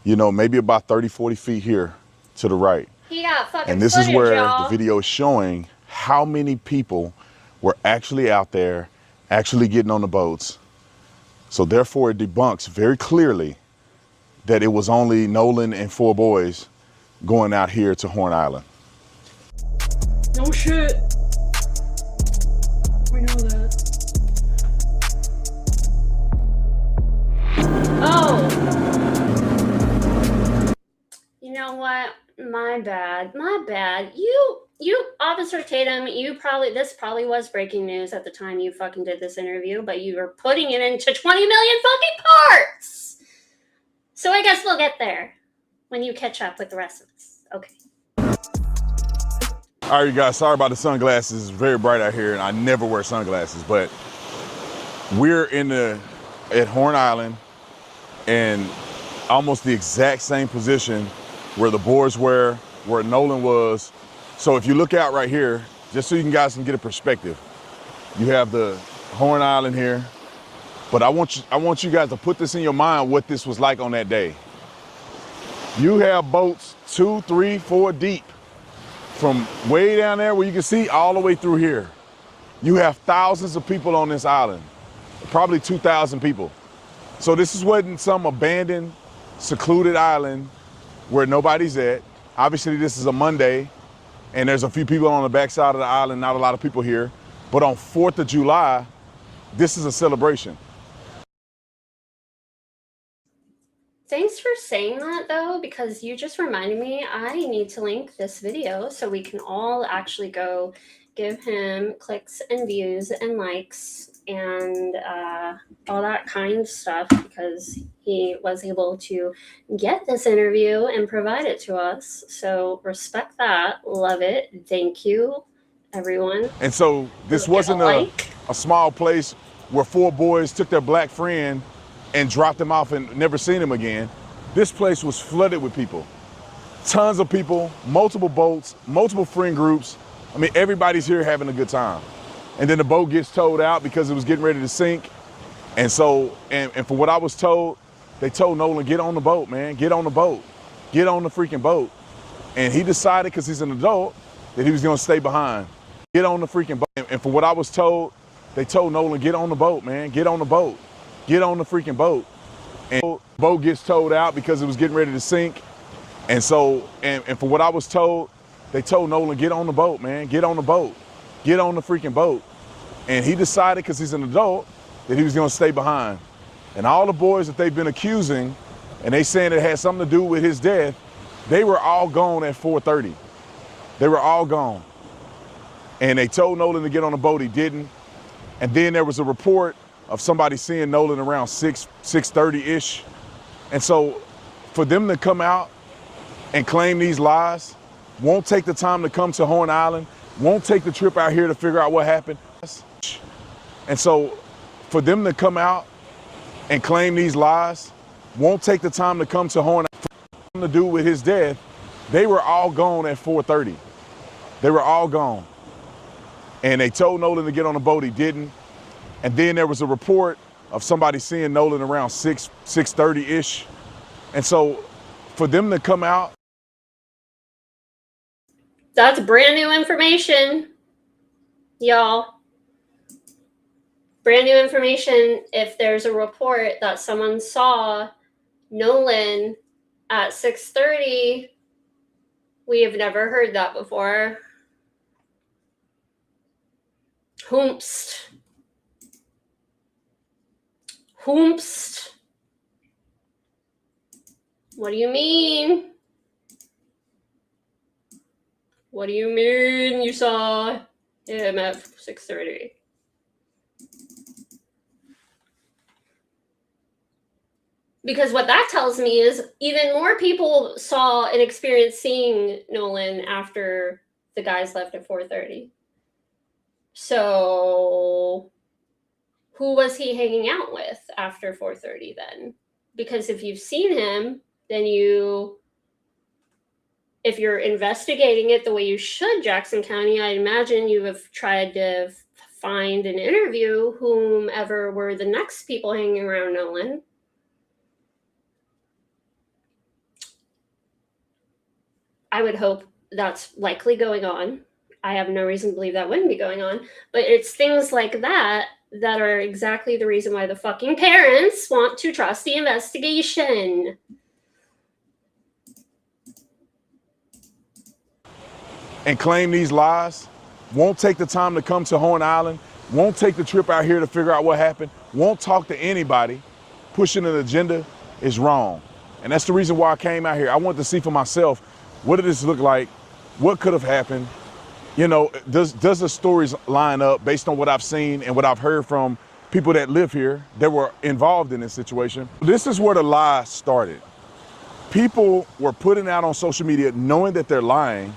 Speaker 3: you know, maybe about 30, 40 feet here to the right.
Speaker 2: He got fucking
Speaker 3: And this
Speaker 2: footage,
Speaker 3: is where
Speaker 2: y'all.
Speaker 3: the video is showing how many people were actually out there, actually getting on the boats. So therefore it debunks very clearly that it was only Nolan and 4 boys going out here to Horn Island.
Speaker 2: No shit. We know that. Oh. You know what? My bad. My bad. You, Officer Tatum, this probably was breaking news at the time you fucking did this interview, but you were putting it into 20 million fucking parts. So I guess we'll get there when you catch up with the rest of us. Okay.
Speaker 3: All right, you guys, sorry about the sunglasses. It's very bright out here and I never wear sunglasses, but we're at Horn Island in almost the exact same position where the boys were, where Nolan was. So if you look out right here, just so you guys can get a perspective, you have the Horn Island here, but I want you guys to put this in your mind what this was like on that day. You have boats 2, 3, 4 deep from way down there where you can see all the way through here. You have thousands of people on this island, probably 2,000 people. So this wasn't some abandoned, secluded island where nobody's at. Obviously this is a Monday and there's a few people on the backside of the island, not a lot of people here. But on 4th of July, this is a celebration.
Speaker 2: Thanks for saying that though, because you just reminded me I need to link this video so we can all actually go give him clicks and views and likes and all that kind of stuff, because he was able to get this interview and provide it to us. So respect that, love it, thank you, everyone.
Speaker 3: And so this wasn't a small place where 4 boys took their black friend and dropped him off and never seen him again. This place was flooded with people. Tons of people, multiple boats, multiple friend groups. I mean, everybody's here having a good time. And then the boat gets towed out because it was getting ready to sink. And so, and for what I was told, they told Nolan, get on the boat, man, get on the boat, get on the freaking boat. And he decided, because he's an adult, that he was gonna stay behind. get on the freaking boat. And for what I was told, they told Nolan, get on the boat, man. Get on the boat. Get on the freaking boat. And the boat gets towed out because it was getting ready to sink. And so, and for what I was told, they told Nolan, get on the boat, man. Get on the boat. Get on the freaking boat. And he decided, because he's an adult, that he was going to stay behind. And all the boys that they've been accusing, and they saying it had something to do with his death, they were all gone at 4:30. They were all gone. And they told Nolan to get on the boat. He didn't. And then there was a report of somebody seeing Nolan around 6:30-ish. And so for them to come out and claim these lies, won't take the time to come to Horn Island, won't take the trip out here to figure out what happened. And so for them to come out and claim these lies, won't take the time to come to Horn Island to do with his death, they were all gone at 4:30. They were all gone. And they told Nolan to get on the boat. He didn't. And then there was a report of somebody seeing Nolan around 6:30-ish. And so for them to come out.
Speaker 2: That's brand new information, y'all. Brand new information. If there's a report that someone saw Nolan at 6:30, we have never heard that before. Hoomst. Hoomst. What do you mean? What do you mean you saw him at 6:30? Because what that tells me is even more people saw and experienced seeing Nolan after the guys left at 4:30. So who was he hanging out with after 4:30 then? Because if you've seen him, then if you're investigating it the way you should, Jackson County, I imagine you have tried to find and interview whomever were the next people hanging around Nolan. I would hope that's likely going on. I have no reason to believe that wouldn't be going on. But it's things like that that are exactly the reason why the fucking parents want to trust the investigation.
Speaker 3: And claim these lies, won't take the time to come to Horn Island, won't take the trip out here to figure out what happened, won't talk to anybody, pushing an agenda is wrong. And that's the reason why I came out here. I wanted to see for myself, what did this look like? What could have happened? You know, does the stories line up based on what I've seen and what I've heard from people that live here that were involved in this situation? This is where the lie started. People were putting out on social media, knowing that they're lying,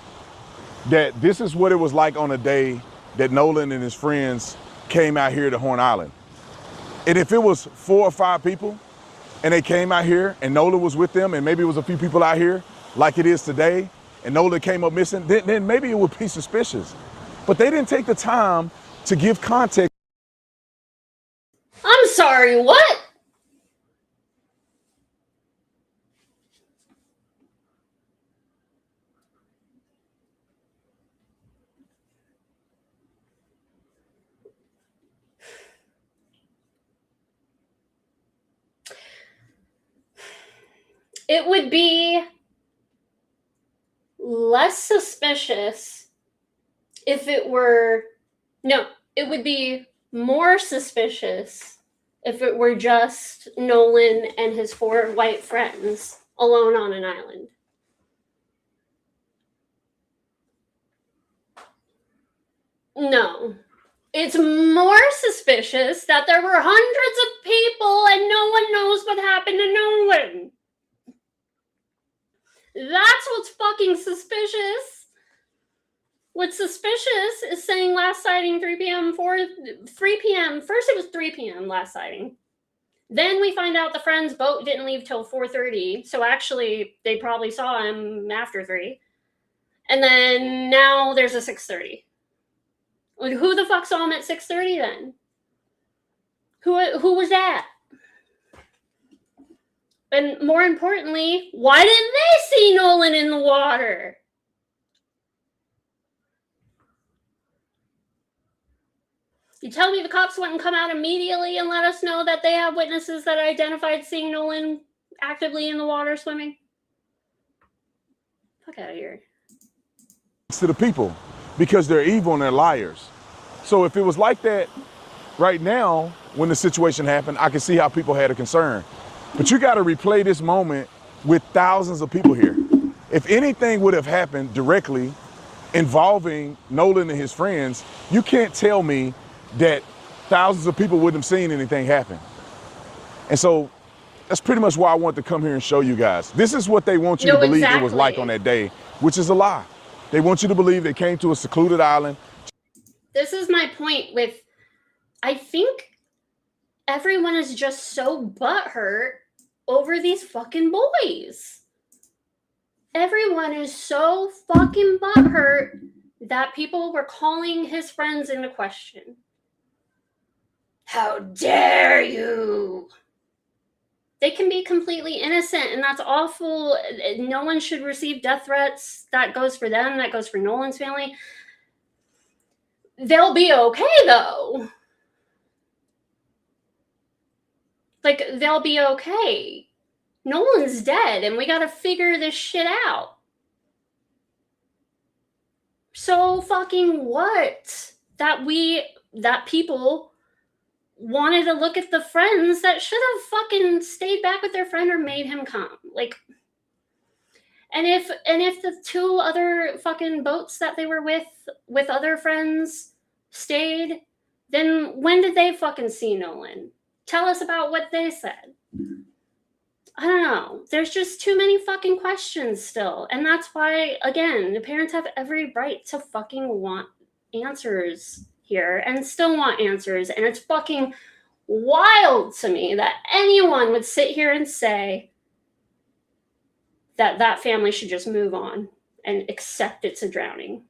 Speaker 3: that this is what it was like on a day that Nolan and his friends came out here to Horn Island. And if it was 4 or 5 people and they came out here and Nolan was with them and maybe it was a few people out here like it is today and Nolan came up missing, then maybe it would be suspicious. But they didn't take the time to give context.
Speaker 2: I'm sorry, what? It would be less suspicious if it were, no, it would be more suspicious if it were just Nolan and his 4 white friends alone on an island. No. It's more suspicious that there were hundreds of people and no one knows what happened to Nolan. That's what's fucking suspicious. What's suspicious is saying last sighting 3 p.m. First it was 3 p.m. last sighting. Then we find out the friend's boat didn't leave till 4:30. So actually they probably saw him after 3. And then now there's a 6:30. Who the fuck saw him at 6:30 then? Who was that? And more importantly, why didn't they see Nolan in the water? You tell me the cops wouldn't come out immediately and let us know that they have witnesses that identified seeing Nolan actively in the water swimming? Fuck out of here.
Speaker 3: To the people, because they're evil and they're liars. So if it was like that right now, when the situation happened, I could see how people had a concern. But you got to replay this moment with thousands of people here. If anything would have happened directly involving Nolan and his friends, you can't tell me that thousands of people wouldn't have seen anything happen. And so that's pretty much why I want to come here and show you guys. This is what they want you to believe it was like on that day, which is a lie. They want you to believe they came to a secluded island.
Speaker 2: This is my point with, I think everyone is just so butthurt over these fucking boys. Everyone is so fucking butthurt that people were calling his friends into question. How dare you? They can be completely innocent, and that's awful. No one should receive death threats. That goes for them. That goes for Nolan's family. They'll be okay, though. Like, they'll be okay. Nolan's dead, and we gotta figure this shit out. So fucking what? That people wanted to look at the friends that should have fucking stayed back with their friend or made him come. Like, and if the two other fucking boats that they were with other friends stayed, then when did they fucking see Nolan? Tell us about what they said. I don't know. There's just too many fucking questions still. And that's why, again, the parents have every right to fucking want answers here and still want answers. And it's fucking wild to me that anyone would sit here and say that that family should just move on and accept it's a drowning.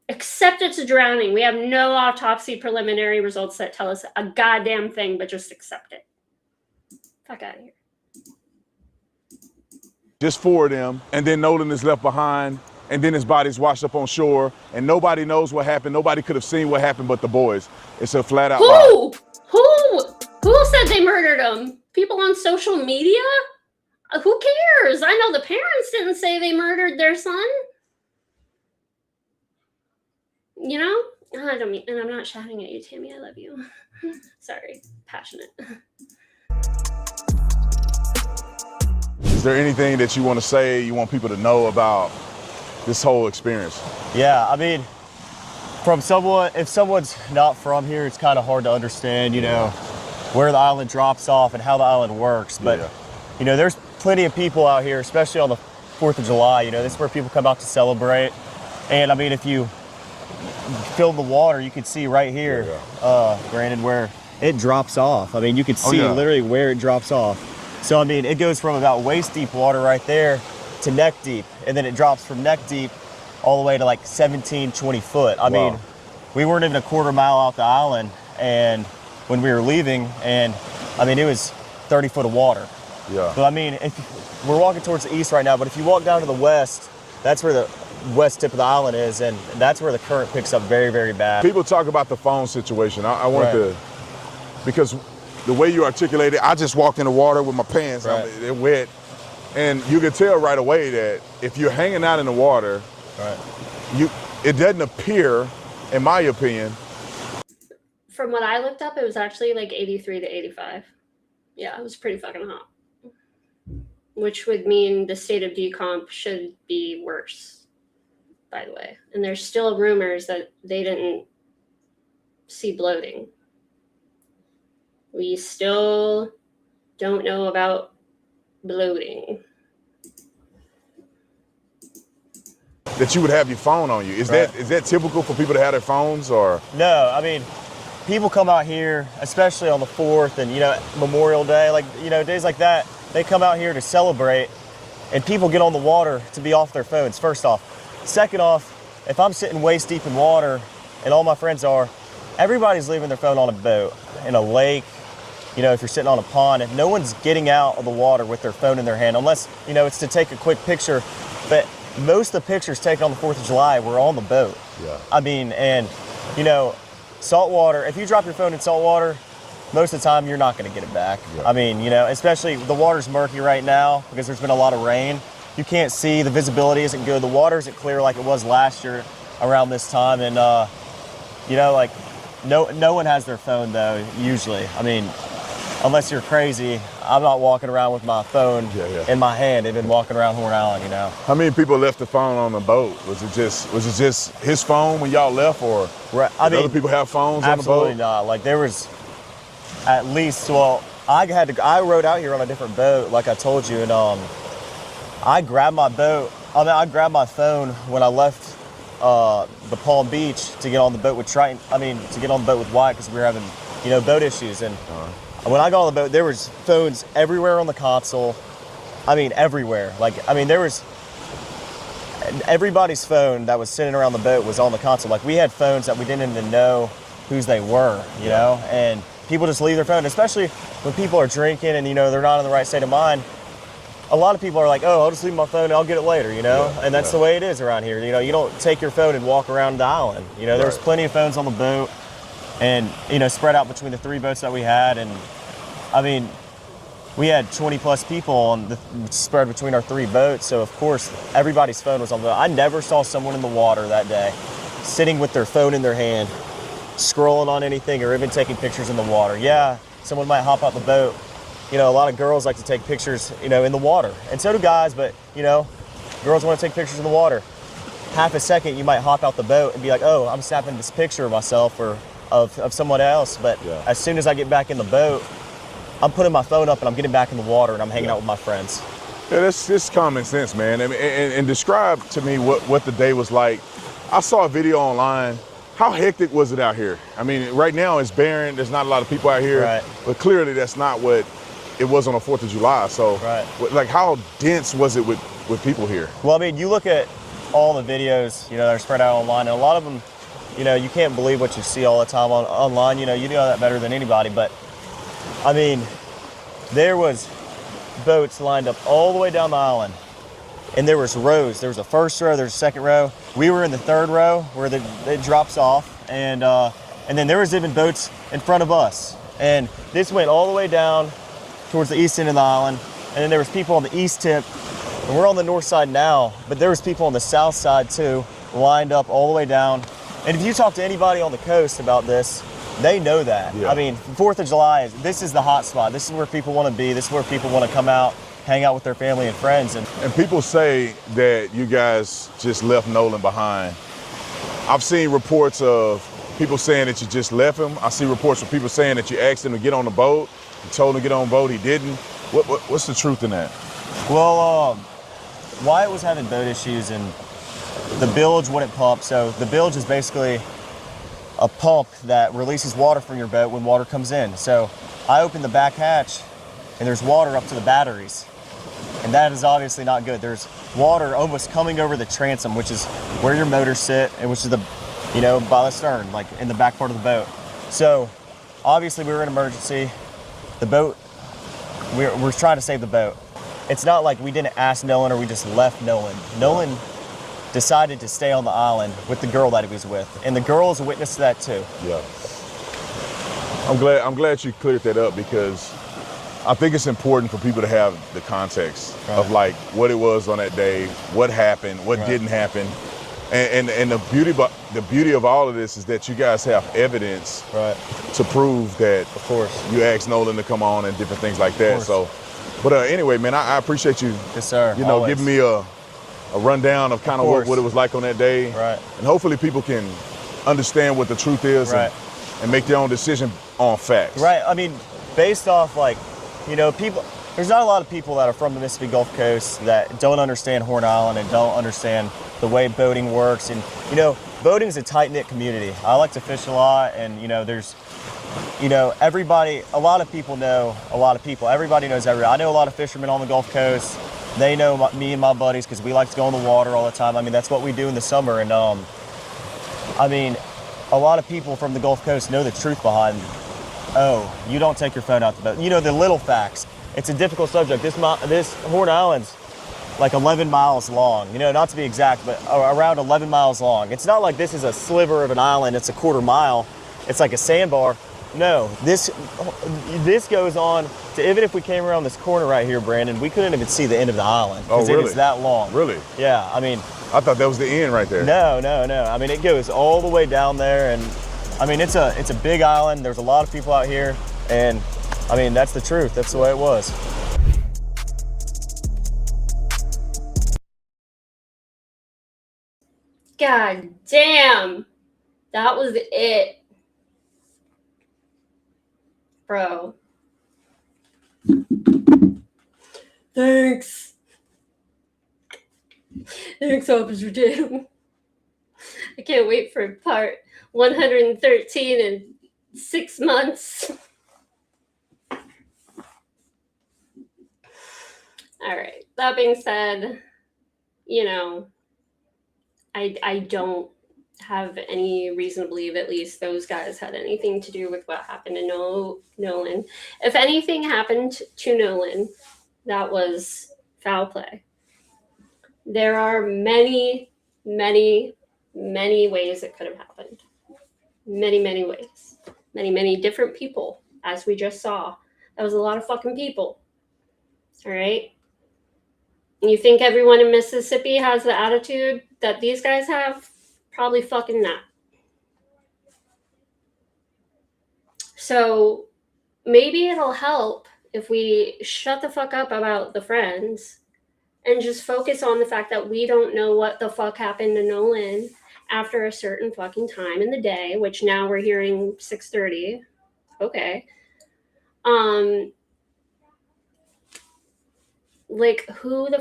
Speaker 2: Accept it's a drowning. We have no autopsy preliminary results that tell us a goddamn thing, but just accept it. Fuck out of here.
Speaker 3: Just four of them, and then Nolan is left behind, and then his body's washed up on shore, and nobody knows what happened. Nobody could have seen what happened but the boys. It's a flat out lie.
Speaker 2: Who said they murdered him? People on social media? Who cares? I know the parents didn't say they murdered their son. You know? I don't mean, and I'm not shouting at you, Tammy. I love you. Sorry, passionate.
Speaker 3: Is there anything that you want to say, you want people to know about this whole experience?
Speaker 4: Yeah, I mean, from someone, if someone's not from here, it's kind of hard to understand, you know, where the island drops off and how the island works. But, you know, there's plenty of people out here, especially on the 4th of July, you know, this is where people come out to celebrate. And I mean, if you film the water, you can see right here, Brandon, where it drops off. I mean, you can see literally where it drops off. So, I mean, it goes from about waist deep water right there to neck deep. And then it drops from neck deep all the way to like 17, 20 foot. I mean, we weren't even a quarter mile out the island and when we were leaving, and I mean, it was 30 foot of water. Yeah. So, I mean, if we're walking towards the east right now, but if you walk down to the west, that's where the west tip of the island is, and that's where the current picks up very, very bad.
Speaker 3: People talk about the phone situation. I wanted to, because the way you articulate it, I just walked in the water with my pants, they're wet. And you can tell right away that if you're hanging out in the water, it doesn't appear, in my opinion.
Speaker 2: From what I looked up, it was actually like 83 to 85. Yeah, it was pretty fucking hot. Which would mean the state of decomp should be worse, by the way. And there's still rumors that they didn't see bloating. We still don't know about bloating.
Speaker 3: That you would have your phone on you. Is that typical for people to have their phones, or?
Speaker 4: No, I mean, people come out here, especially on the 4th and, you know, Memorial Day, like, you know, days like that, they come out here to celebrate, and people get on the water to be off their phones, first off. Second off, if I'm sitting waist deep in water, and all my friends are, everybody's leaving their phone on a boat, in a lake, you know, if you're sitting on a pond, and no one's getting out of the water with their phone in their hand, unless, you know, it's to take a quick picture. But most of the pictures taken on the 4th of July were on the boat. Yeah. I mean, and, you know, salt water, if you drop your phone in salt water, most of the time you're not going to get it back.
Speaker 3: Yeah.
Speaker 4: I mean, you know, especially the water's murky right now because there's been a lot of rain. You can't see, the visibility isn't good. The water isn't clear like it was last year around this time. And, you know, like no one has their phone though, usually. I mean, unless you're crazy, I'm not walking around with my phone in my hand. They've been walking around Horn Island, you know.
Speaker 3: How many people left the phone on the boat? Was it just his phone when y'all left, or
Speaker 4: right.
Speaker 3: did other people have phones on the boat?
Speaker 4: Absolutely not. Like there was at least, well, I rode out here on a different boat, like I told you, and I grabbed my phone when I left the Palm Beach to get on the boat with Triton. To get on the boat with Wyatt because we were having, you know, boat issues. And when I got on the boat, there was phones everywhere on the console. I mean, everywhere. There was everybody's phone that was sitting around the boat was on the console. Like we had phones that we didn't even know whose they were, you know, and people just leave their phone, especially when people are drinking and, you know, they're not in the right state of mind. A lot of people are like, oh, I'll just leave my phone and I'll get it later, you know? And that's the way it is around here. You know, you don't take your phone and walk around the island. You know, there's plenty of phones on the boat and, you know, spread out between the 3 boats that we had. And I mean, we had 20 plus people spread between our 3 boats. So of course, everybody's phone was on the boat. I never saw someone in the water that day sitting with their phone in their hand, scrolling on anything or even taking pictures in the water. Yeah, someone might hop out the boat. You know, a lot of girls like to take pictures, you know, in the water. And so do guys, but, you know, girls want to take pictures in the water. Half a second, you might hop out the boat and be like, oh, I'm snapping this picture of myself or of someone else. But as soon as I get back in the boat, I'm putting my phone up and I'm getting back in the water and I'm hanging out with my friends.
Speaker 3: Yeah, that's just common sense, man. I mean, and describe to me what the day was like. I saw a video online. How hectic was it out here? I mean, right now it's barren. There's not a lot of people out here, but clearly that's not what it was on the 4th of July. So, like, how dense was it with people here? Well,
Speaker 4: I mean, you look at all the videos, you know, that are spread out online, and a lot of them, you know, you can't believe what you see all the time online. You know, you know that better than anybody. But, I mean, there was boats lined up all the way down the island. And there was rows. There was a first row, there's a second row. We were in the 3rd row where it drops off. And then there was even boats in front of us. And this went all the way down towards the east end of the island. And then there was people on the east tip. And we're on the north side now, but there was people on the south side too, lined up all the way down. And if you talk to anybody on the coast about this, they know that. I mean, 4th of July, this is the hot spot. This is where people want to be. This is where people want to come out, hang out with their family and friends. And
Speaker 3: people say that you guys just left Nolan behind. I've seen reports of people saying that you just left him. I see reports of people saying that you asked him to get on the boat. You told him to get on the boat, he didn't. What's the truth in that?
Speaker 4: Well, Wyatt was having boat issues and the bilge wouldn't pump. So the bilge is basically a pump that releases water from your boat when water comes in. So I opened the back hatch and there's water up to the batteries. And that is obviously not good. There's water almost coming over the transom, which is where your motors sit and which is the, you know, by the stern, like in the back part of the boat. So obviously we were in emergency. The boat, we're trying to save the boat. It's not like we didn't ask Nolan or we just left Nolan. Nolan decided to stay on the island with the girl that he was with. And the girl is a witness to that too.
Speaker 3: Yeah. I'm glad you cleared that up because I think it's important for people to have the context of like what it was on that day, what happened, what didn't happen. And the beauty of all of this is that you guys have evidence to prove that you asked Nolan to come on and different things like that. So, but anyway, man, I appreciate you.
Speaker 4: Yes, sir.
Speaker 3: You know, giving me a rundown of kind of what it was like on that day. And hopefully people can understand what the truth is and make their own decision on facts.
Speaker 4: I mean, based off like, you know, there's not a lot of people that are from the Mississippi Gulf Coast that don't understand Horn Island and don't understand the way boating works. And, you know, boating is a tight-knit community. I like to fish a lot and, you know, there's, you know, a lot of people know a lot of people. Everybody knows everybody. I know a lot of fishermen on the Gulf Coast. They know me and my buddies because we like to go in the water all the time. I mean, that's what we do in the summer. And, I mean, a lot of people from the Gulf Coast know the truth behind, oh, you don't take your phone out the boat. You know, the little facts. It's a difficult subject. This Horn Island's like 11 miles long, you know, not to be exact, but around 11 miles long. It's not like this is a sliver of an island, it's a quarter mile. it's like a sandbar. No, this goes on to, even if we came around this corner right here, Brandon, we couldn't even see the end of the island.
Speaker 3: Oh, really?
Speaker 4: It's that long.
Speaker 3: Really?
Speaker 4: Yeah, I mean.
Speaker 3: I thought that was the end right there.
Speaker 4: No. I mean, it goes all the way down there, and I mean, it's a big island. There's a lot of people out here, and I mean, that's the truth. That's the way it was.
Speaker 2: God damn. That was it. Bro. Thanks. Thanks, Officer Jim. I can't wait for part 113 in 6 months. All right. That being said, you know, I don't have any reason to believe at least those guys had anything to do with what happened to Nolan. If anything happened to Nolan, that was foul play. There are many, many, many ways it could have happened. Many, many ways. Many, many different people, as we just saw. That was a lot of fucking people. All right? You think everyone in Mississippi has the attitude that these guys have? Probably fucking not. So maybe it'll help if we shut the fuck up about the friends and just focus on the fact that we don't know what the fuck happened to Nolan after a certain fucking time in the day, which now we're hearing 6:30. Okay. Like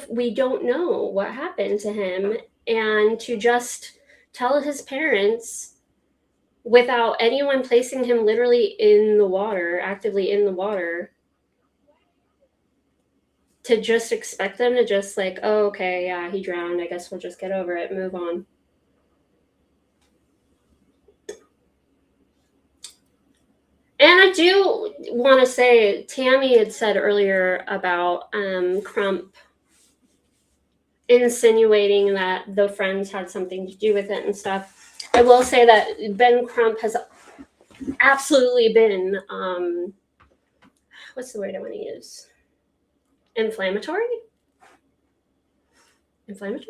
Speaker 2: we don't know what happened to him, and to just tell his parents without anyone placing him literally in the water, actively in the water, to just expect them to just like, oh, okay, yeah, he drowned. I guess we'll just get over it, move on. And I do want to say, Tammy had said earlier about Crump insinuating that the friends had something to do with it and stuff. I will say that Ben Crump has absolutely been, what's the word I want to use? Inflammatory? Inflammatory?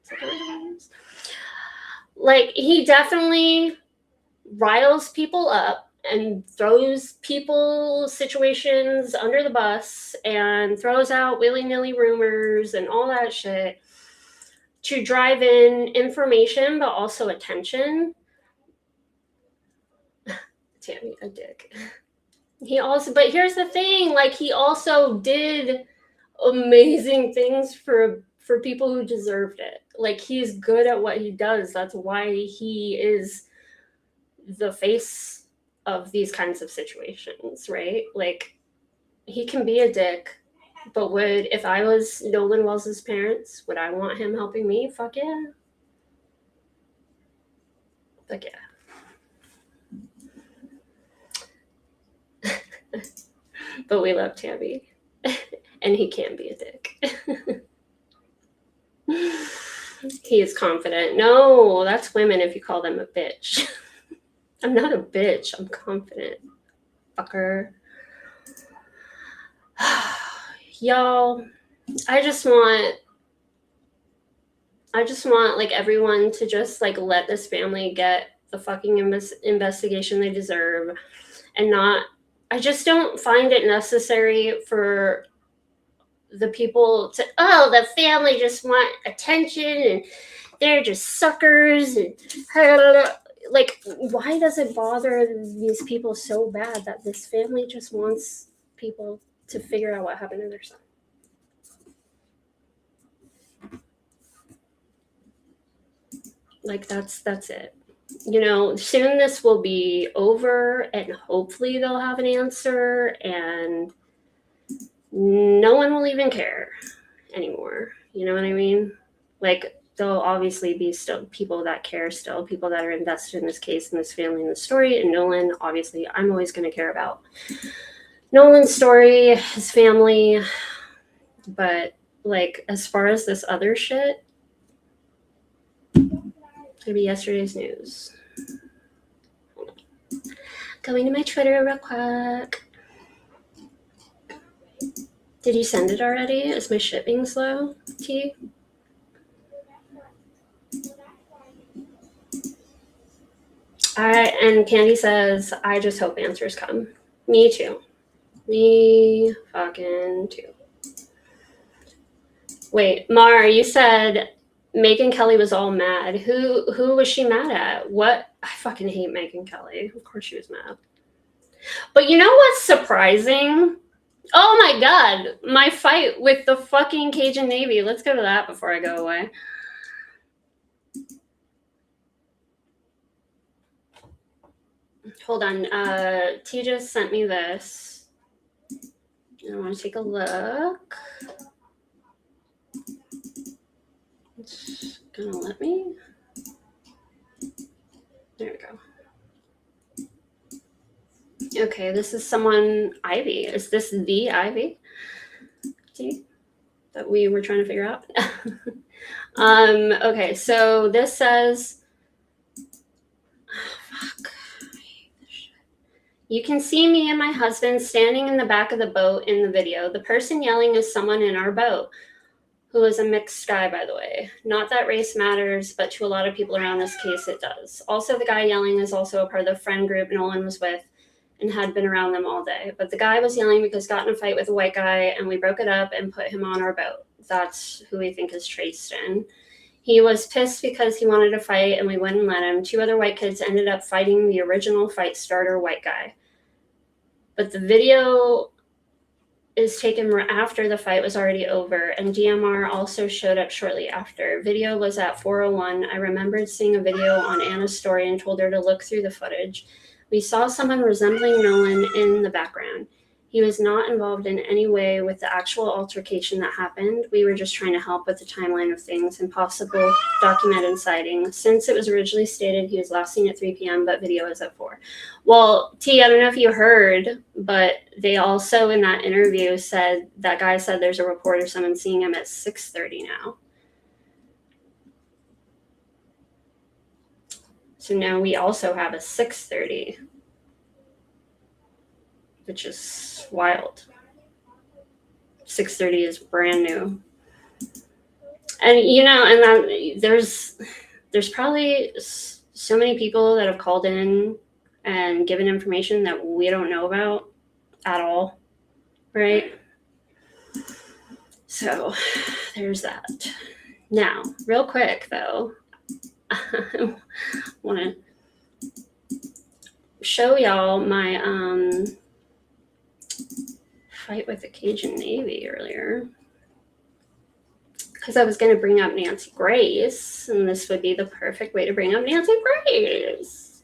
Speaker 2: Is that the word I want to use? Like, he definitely riles people up and throws situations under the bus and throws out willy-nilly rumors and all that shit to drive in information, but also attention. Tammy, a dick. But here's the thing, like, he also did amazing things for people who deserved it. Like, he's good at what he does. That's why he is the face of these kinds of situations, right? Like, he can be a dick, but if I was Nolan Wells's parents, would I want him helping me? Fuck yeah. Fuck yeah. But we love Tammy, and he can be a dick. He is confident. No, that's women if you call them a bitch. I'm not a bitch. I'm confident. Fucker. Y'all, I just want like everyone to just like let this family get the fucking investigation they deserve, and I just don't find it necessary for the people to, the family just want attention and they're just suckers and like, why does it bother these people so bad that this family just wants people to figure out what happened to their son? Like, that's it. You know, soon this will be over and hopefully they'll have an answer and no one will even care anymore. You know what I mean? Like, there'll obviously be still people that care, still people that are invested in this case and this family and the story. And Nolan, obviously, I'm always going to care about Nolan's story, his family. But like, as far as this other shit, it's gonna be yesterday's news. Hold on. Going to my Twitter real quick. Did you send it already? Is my shipping slow, T? All right, and Candy says, I just hope answers come. Me too. Me fucking too. Wait, Mar, you said Megyn Kelly was all mad. Who was she mad at? What? I fucking hate Megyn Kelly. Of course she was mad. But you know what's surprising? Oh my god, my fight with the fucking Cajun Navy. Let's go to that before I go away. Hold on. T just sent me this. I want to take a look. It's gonna let me. There we go. Okay, this is someone, Ivy. Is this the Ivy? T that we were trying to figure out? Okay, so this says, you can see me and my husband standing in the back of the boat in the video. The person yelling is someone in our boat, who is a mixed guy, by the way. Not that race matters, but to a lot of people around this case, it does. Also, the guy yelling is also a part of the friend group Nolan was with and had been around them all day. But the guy was yelling because got in a fight with a white guy, and we broke it up and put him on our boat. That's who we think is Tristan. He was pissed because he wanted to fight, and we wouldn't let him. 2 other white kids ended up fighting the original fight starter white guy. But the video is taken after the fight was already over, and DMR also showed up shortly after. Video was at 4:01. I remembered seeing a video on Anna's story and told her to look through the footage. We saw someone resembling Nolan in the background. He was not involved in any way with the actual altercation that happened. We were just trying to help with the timeline of things and possible documented sightings. Since it was originally stated he was last seen at 3 p.m., but video is at 4. Well, T, I don't know if you heard, but they also in that interview said, that guy said there's a report of someone seeing him at 6:30 now. So now we also have a 6:30. Which is wild. 6:30 is brand new. And, you know, and that, there's probably so many people that have called in and given information that we don't know about at all, right? So there's that. Now, real quick, though, I want to show y'all my fight with the Cajun Navy earlier, because I was going to bring up Nancy Grace, and this would be the perfect way to bring up Nancy Grace.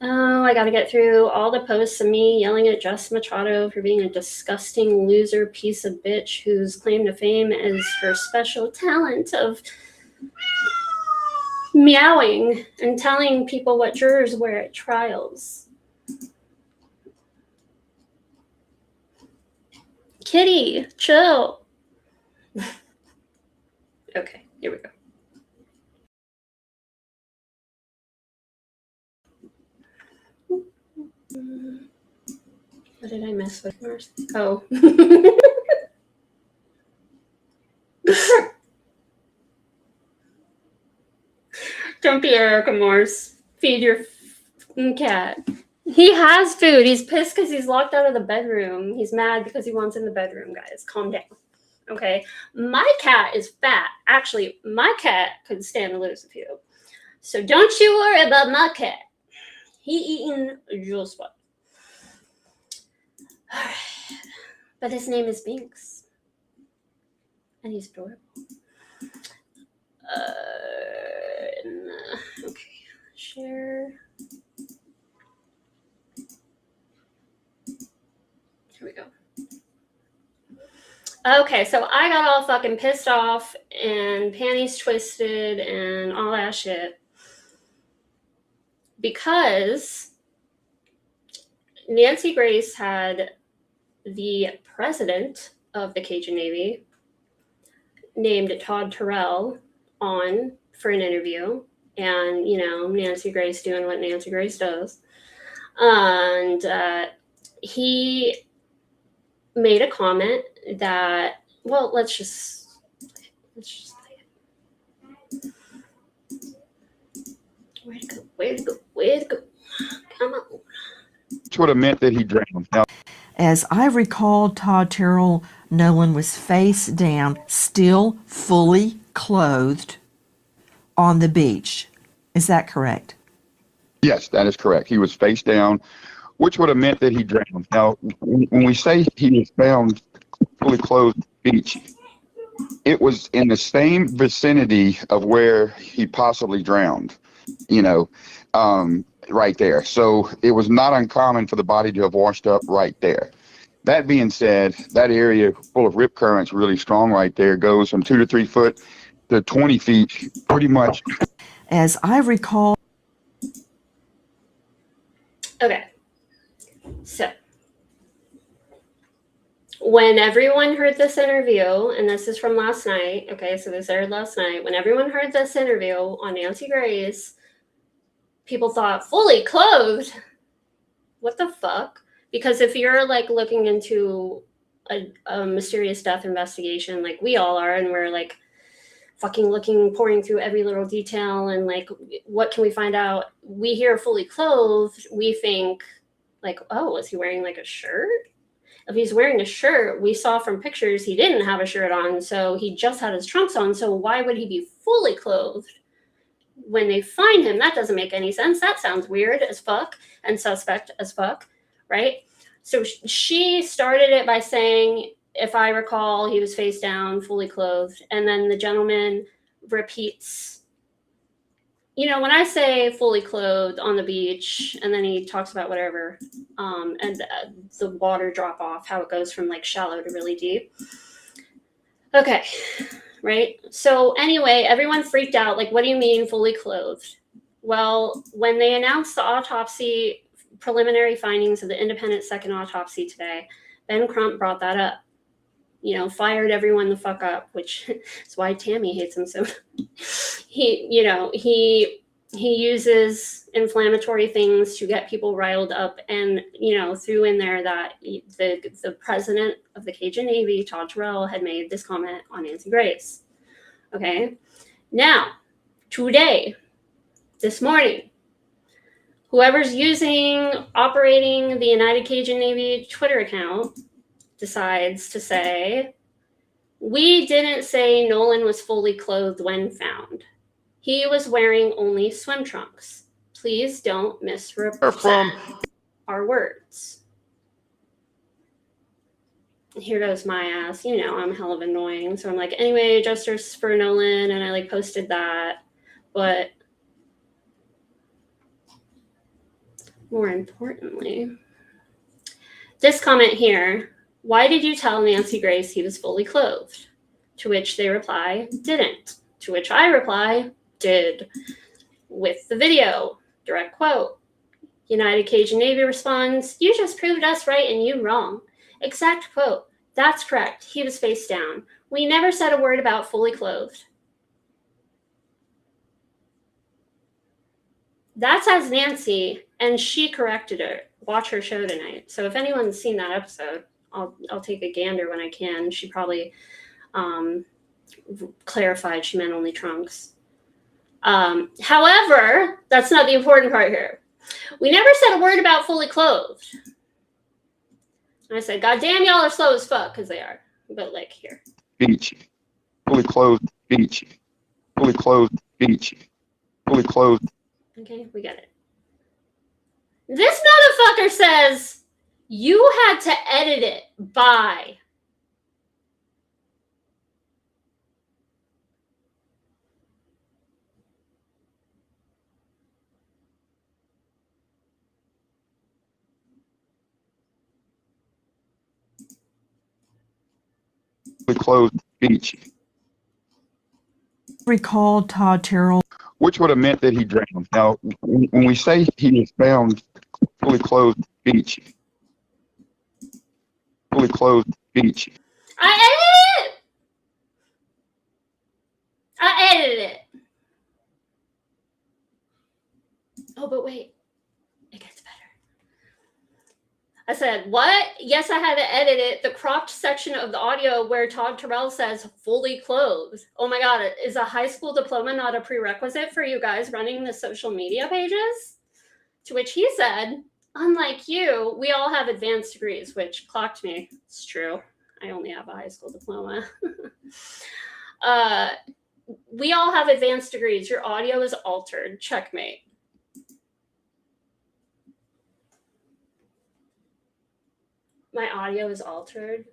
Speaker 2: Oh, I got to get through all the posts of me yelling at Jess Machado for being a disgusting loser piece of bitch whose claim to fame is her special talent of meowing and telling people what jurors wear at trials. Kitty, chill. Okay, here we go. What did I miss with Mars? Oh. Don't be Erica Morse. Feed your cat. He has food. He's pissed because he's locked out of the bedroom. He's mad because he wants in the bedroom, guys. Calm down. Okay? My cat is fat. Actually, my cat could stand to lose a few. So don't you worry about my cat. He eating just fine. All right. But his name is Binks. And he's adorable. Okay. Share. Here we go. Okay, so I got all fucking pissed off and panties twisted and all that shit because Nancy Grace had the president of the Cajun Navy named Todd Terrell on for an interview, and, you know, Nancy Grace doing what Nancy Grace does. And he made a comment that, well, let's just play it. Where to go? Where to go? Where to go? Come on.
Speaker 5: Which would have meant that he drowned. Now,
Speaker 6: As I recall, Todd Terrell, Nolan was face down, still fully clothed on the beach. Is that correct?
Speaker 5: yes, that is correct. He was face down, which would have meant that he drowned. Now, when we say he was found fully clothed on the beach, it was in the same vicinity of where he possibly drowned, you know, right there. So it was not uncommon for the body to have washed up right there. That being said, that area full of rip currents really strong right there, goes from 2 to 3 foot to 20 feet, pretty much.
Speaker 6: As I recall,
Speaker 2: Okay. So, when everyone heard this interview, and this is from last night, okay, so this aired last night. When everyone heard this interview on Nancy Grace, people thought, fully clothed? What the fuck? Because if you're like looking into a mysterious death investigation, like we all are, and we're like fucking looking, pouring through every little detail, and like, what can we find out? We hear fully clothed, we think like, oh, is he wearing like a shirt? If he's wearing a shirt, we saw from pictures he didn't have a shirt on, so he just had his trunks on. So why would he be fully clothed when they find him? That doesn't make any sense. That sounds weird as fuck and suspect as fuck, right? So she started it by saying, if I recall, he was face down, fully clothed. And then the gentleman repeats, you know, when I say fully clothed on the beach, and then he talks about whatever, and the water drop off, how it goes from like shallow to really deep. Okay, right? So anyway, everyone freaked out. Like, what do you mean fully clothed? Well, when they announced the autopsy preliminary findings of the independent second autopsy today, Ben Crump brought that up. You know, fired everyone the fuck up, which is why Tammy hates him so. He uses inflammatory things to get people riled up, and threw in there that the president of the Cajun Navy, Todd Terrell, had made this comment on Nancy Grace. Okay, now today, this morning, whoever's operating the United Cajun Navy Twitter account decides to say, we didn't say Nolan was fully clothed when found. He was wearing only swim trunks. Please don't misrepresent our words. Here goes my ass. I'm hell of annoying. So I'm like, anyway, Justice for Nolan, and I like posted that. But more importantly, this comment here, why did you tell Nancy Grace he was fully clothed? To which they reply, didn't. To which I reply, did. With the video, direct quote. United Cajun Navy responds, you just proved us right and you wrong. Exact quote. That's correct. He was face down. We never said a word about fully clothed. That says Nancy, and she corrected her. Watch her show tonight. So if anyone's seen that episode, I'll take a gander when I can. She probably clarified she meant only trunks. However, that's not the important part here. We never said a word about fully clothed. And I said, God damn, y'all are slow as fuck, because they are. But like here.
Speaker 5: Beach. Fully clothed beach. Fully clothed beach. Fully clothed.
Speaker 2: Okay, we got it. This motherfucker says you had to edit it by.
Speaker 5: Fully clothed beach.
Speaker 6: recall Todd Terrell.
Speaker 5: Which would have meant that he drowned. Now, when we say he was found fully clothed beach. Fully clothed beach.
Speaker 2: I edited it. Oh, but wait. It gets better. I said, what? Yes, I had to edit it. The cropped section of the audio where Todd Terrell says fully clothed. Oh my God, is a high school diploma not a prerequisite for you guys running the social media pages? To which he said, unlike you, we all have advanced degrees, which clocked me. It's true. I only have a high school diploma. We all have advanced degrees. Your audio is altered. Checkmate. My audio is altered.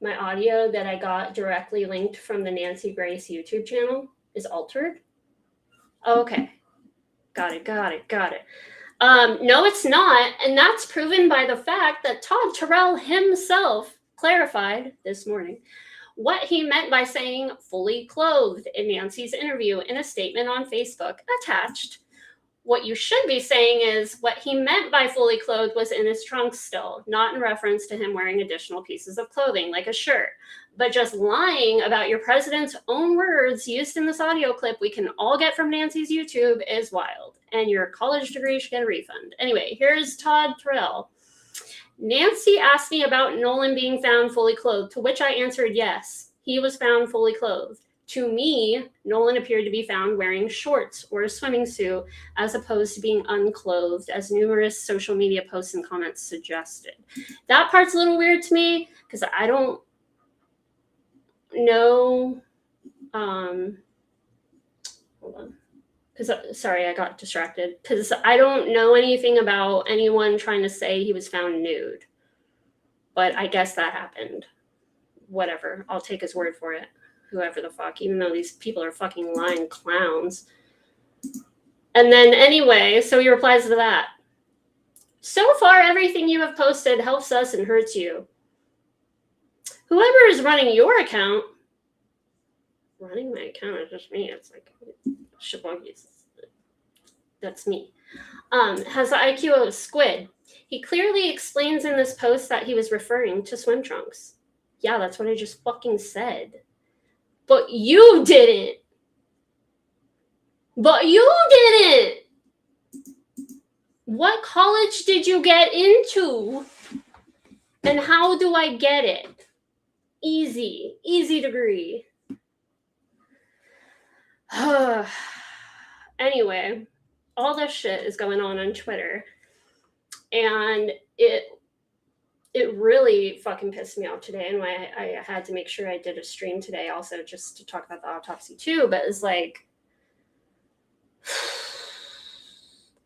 Speaker 2: My audio that I got directly linked from the Nancy Grace YouTube channel is altered. Okay. Got it. No, it's not. And that's proven by the fact that Todd Terrell himself clarified this morning what he meant by saying fully clothed in Nancy's interview in a statement on Facebook attached. What you should be saying is what he meant by fully clothed was in his trunks still, not in reference to him wearing additional pieces of clothing like a shirt. But just lying about your president's own words used in this audio clip we can all get from Nancy's YouTube is wild. And your college degree should get a refund. Anyway, here's Todd Terrell. Nancy asked me about Nolan being found fully clothed, to which I answered yes, he was found fully clothed. To me, Nolan appeared to be found wearing shorts or a swimming suit as opposed to being unclothed, as numerous social media posts and comments suggested. That part's a little weird to me because I don't know. Hold on. Sorry, I got distracted. Because I don't know anything about anyone trying to say he was found nude. But I guess that happened. Whatever. I'll take his word for it. Whoever the fuck, even though these people are fucking lying clowns. And then anyway, so he replies to that. So far, everything you have posted helps us and hurts you. Whoever is running your account, running my account is just me. It's like, that's me. Has the IQ of a squid. He clearly explains in this post that he was referring to swim trunks. Yeah, that's what I just fucking said. But you didn't. What college did you get into? And how do I get it? Easy degree. Anyway, all this shit is going on Twitter. And it really fucking pissed me off today, and why I had to make sure I did a stream today also just to talk about the autopsy too. But it's like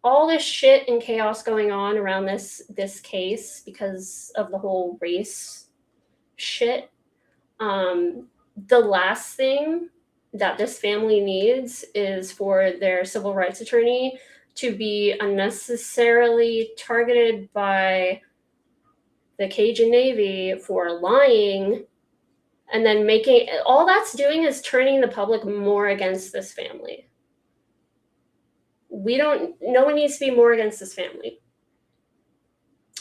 Speaker 2: all this shit and chaos going on around this case because of the whole race shit. The last thing that this family needs is for their civil rights attorney to be unnecessarily targeted by the Cajun Navy for lying, and then making, all that's doing is turning the public more against this family. No one needs to be more against this family.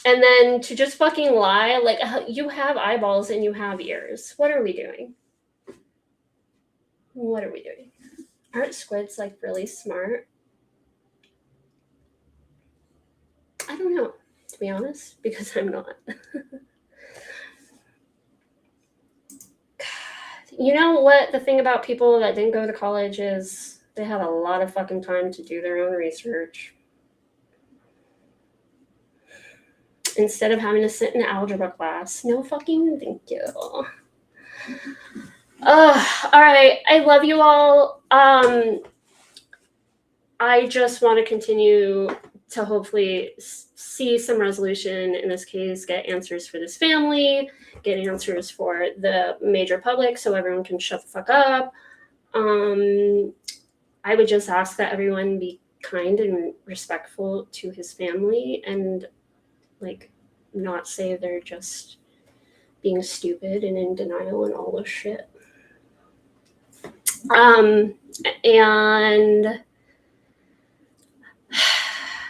Speaker 2: And then to just fucking lie, like, you have eyeballs and you have ears. What are we doing? Aren't squids like really smart? I don't know, to be honest, because I'm not. You know what the thing about people that didn't go to college is they had a lot of fucking time to do their own research. Instead of having to sit in algebra class. No fucking thank you. All right. I love you all. I just want to continue to hopefully see some resolution in this case, get answers for this family, get answers for the major public so everyone can shut the fuck up. I would just ask that everyone be kind and respectful to his family and like not say they're just being stupid and in denial and all this shit. And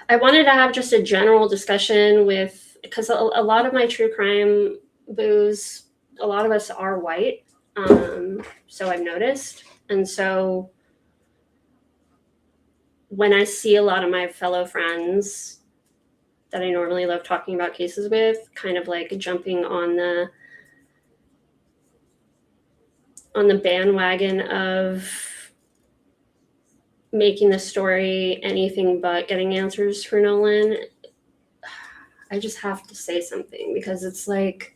Speaker 2: I wanted to have just a general discussion with, because a lot of my true crime boos, a lot of us are white. So I've noticed. And so when I see a lot of my fellow friends that I normally love talking about cases with, kind of like jumping on the bandwagon of making the story anything but getting answers for Nolan. I just have to say something, because it's like,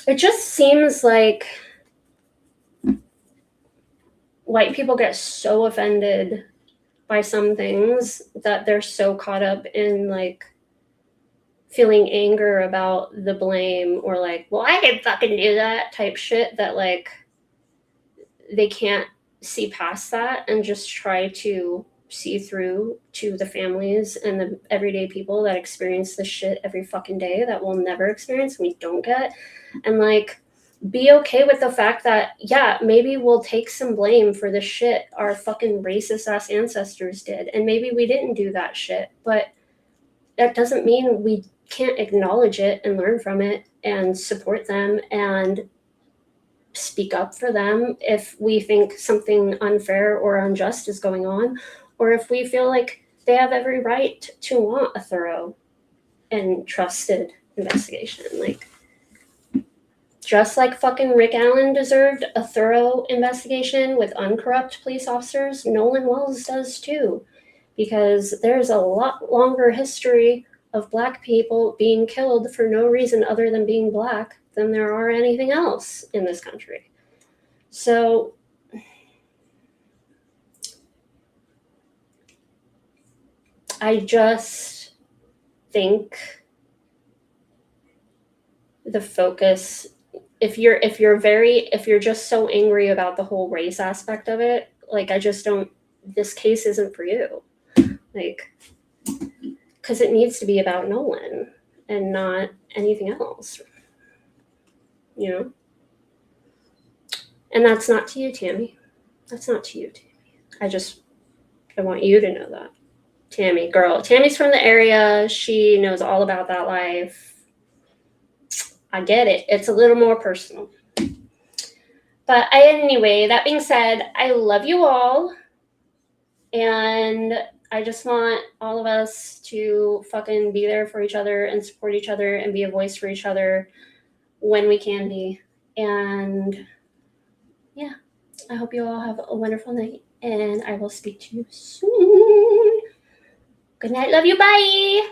Speaker 2: it just seems like white people get so offended by some things that they're so caught up in like feeling anger about the blame, or like, well, I didn't fucking do that type shit, that like they can't see past that and just try to see through to the families and the everyday people that experience this shit every fucking day that we'll never experience, we don't get. And like, be okay with the fact that, yeah, maybe we'll take some blame for the shit our fucking racist ass ancestors did, and maybe we didn't do that shit, but that doesn't mean we can't acknowledge it and learn from it and support them and speak up for them if we think something unfair or unjust is going on, or if we feel like they have every right to want a thorough and trusted investigation. Like, just like fucking Rick Allen deserved a thorough investigation with uncorrupt police officers, Nolan Wells does too, because there's a lot longer history of Black people being killed for no reason other than being Black than there are anything else in this country. So I just think the focus, if you're just so angry about the whole race aspect of it, like, I just don't, this case isn't for you. Like, because it needs to be about Nolan and not anything else, you know? And that's not to you, Tammy. That's not to you, Tammy. I want you to know that. Tammy, girl. Tammy's from the area. She knows all about that life. I get it. It's a little more personal. But anyway, that being said, I love you all. And I just want all of us to fucking be there for each other and support each other and be a voice for each other when we can be. And yeah, I hope you all have a wonderful night, and I will speak to you soon. Good night. Love you. Bye.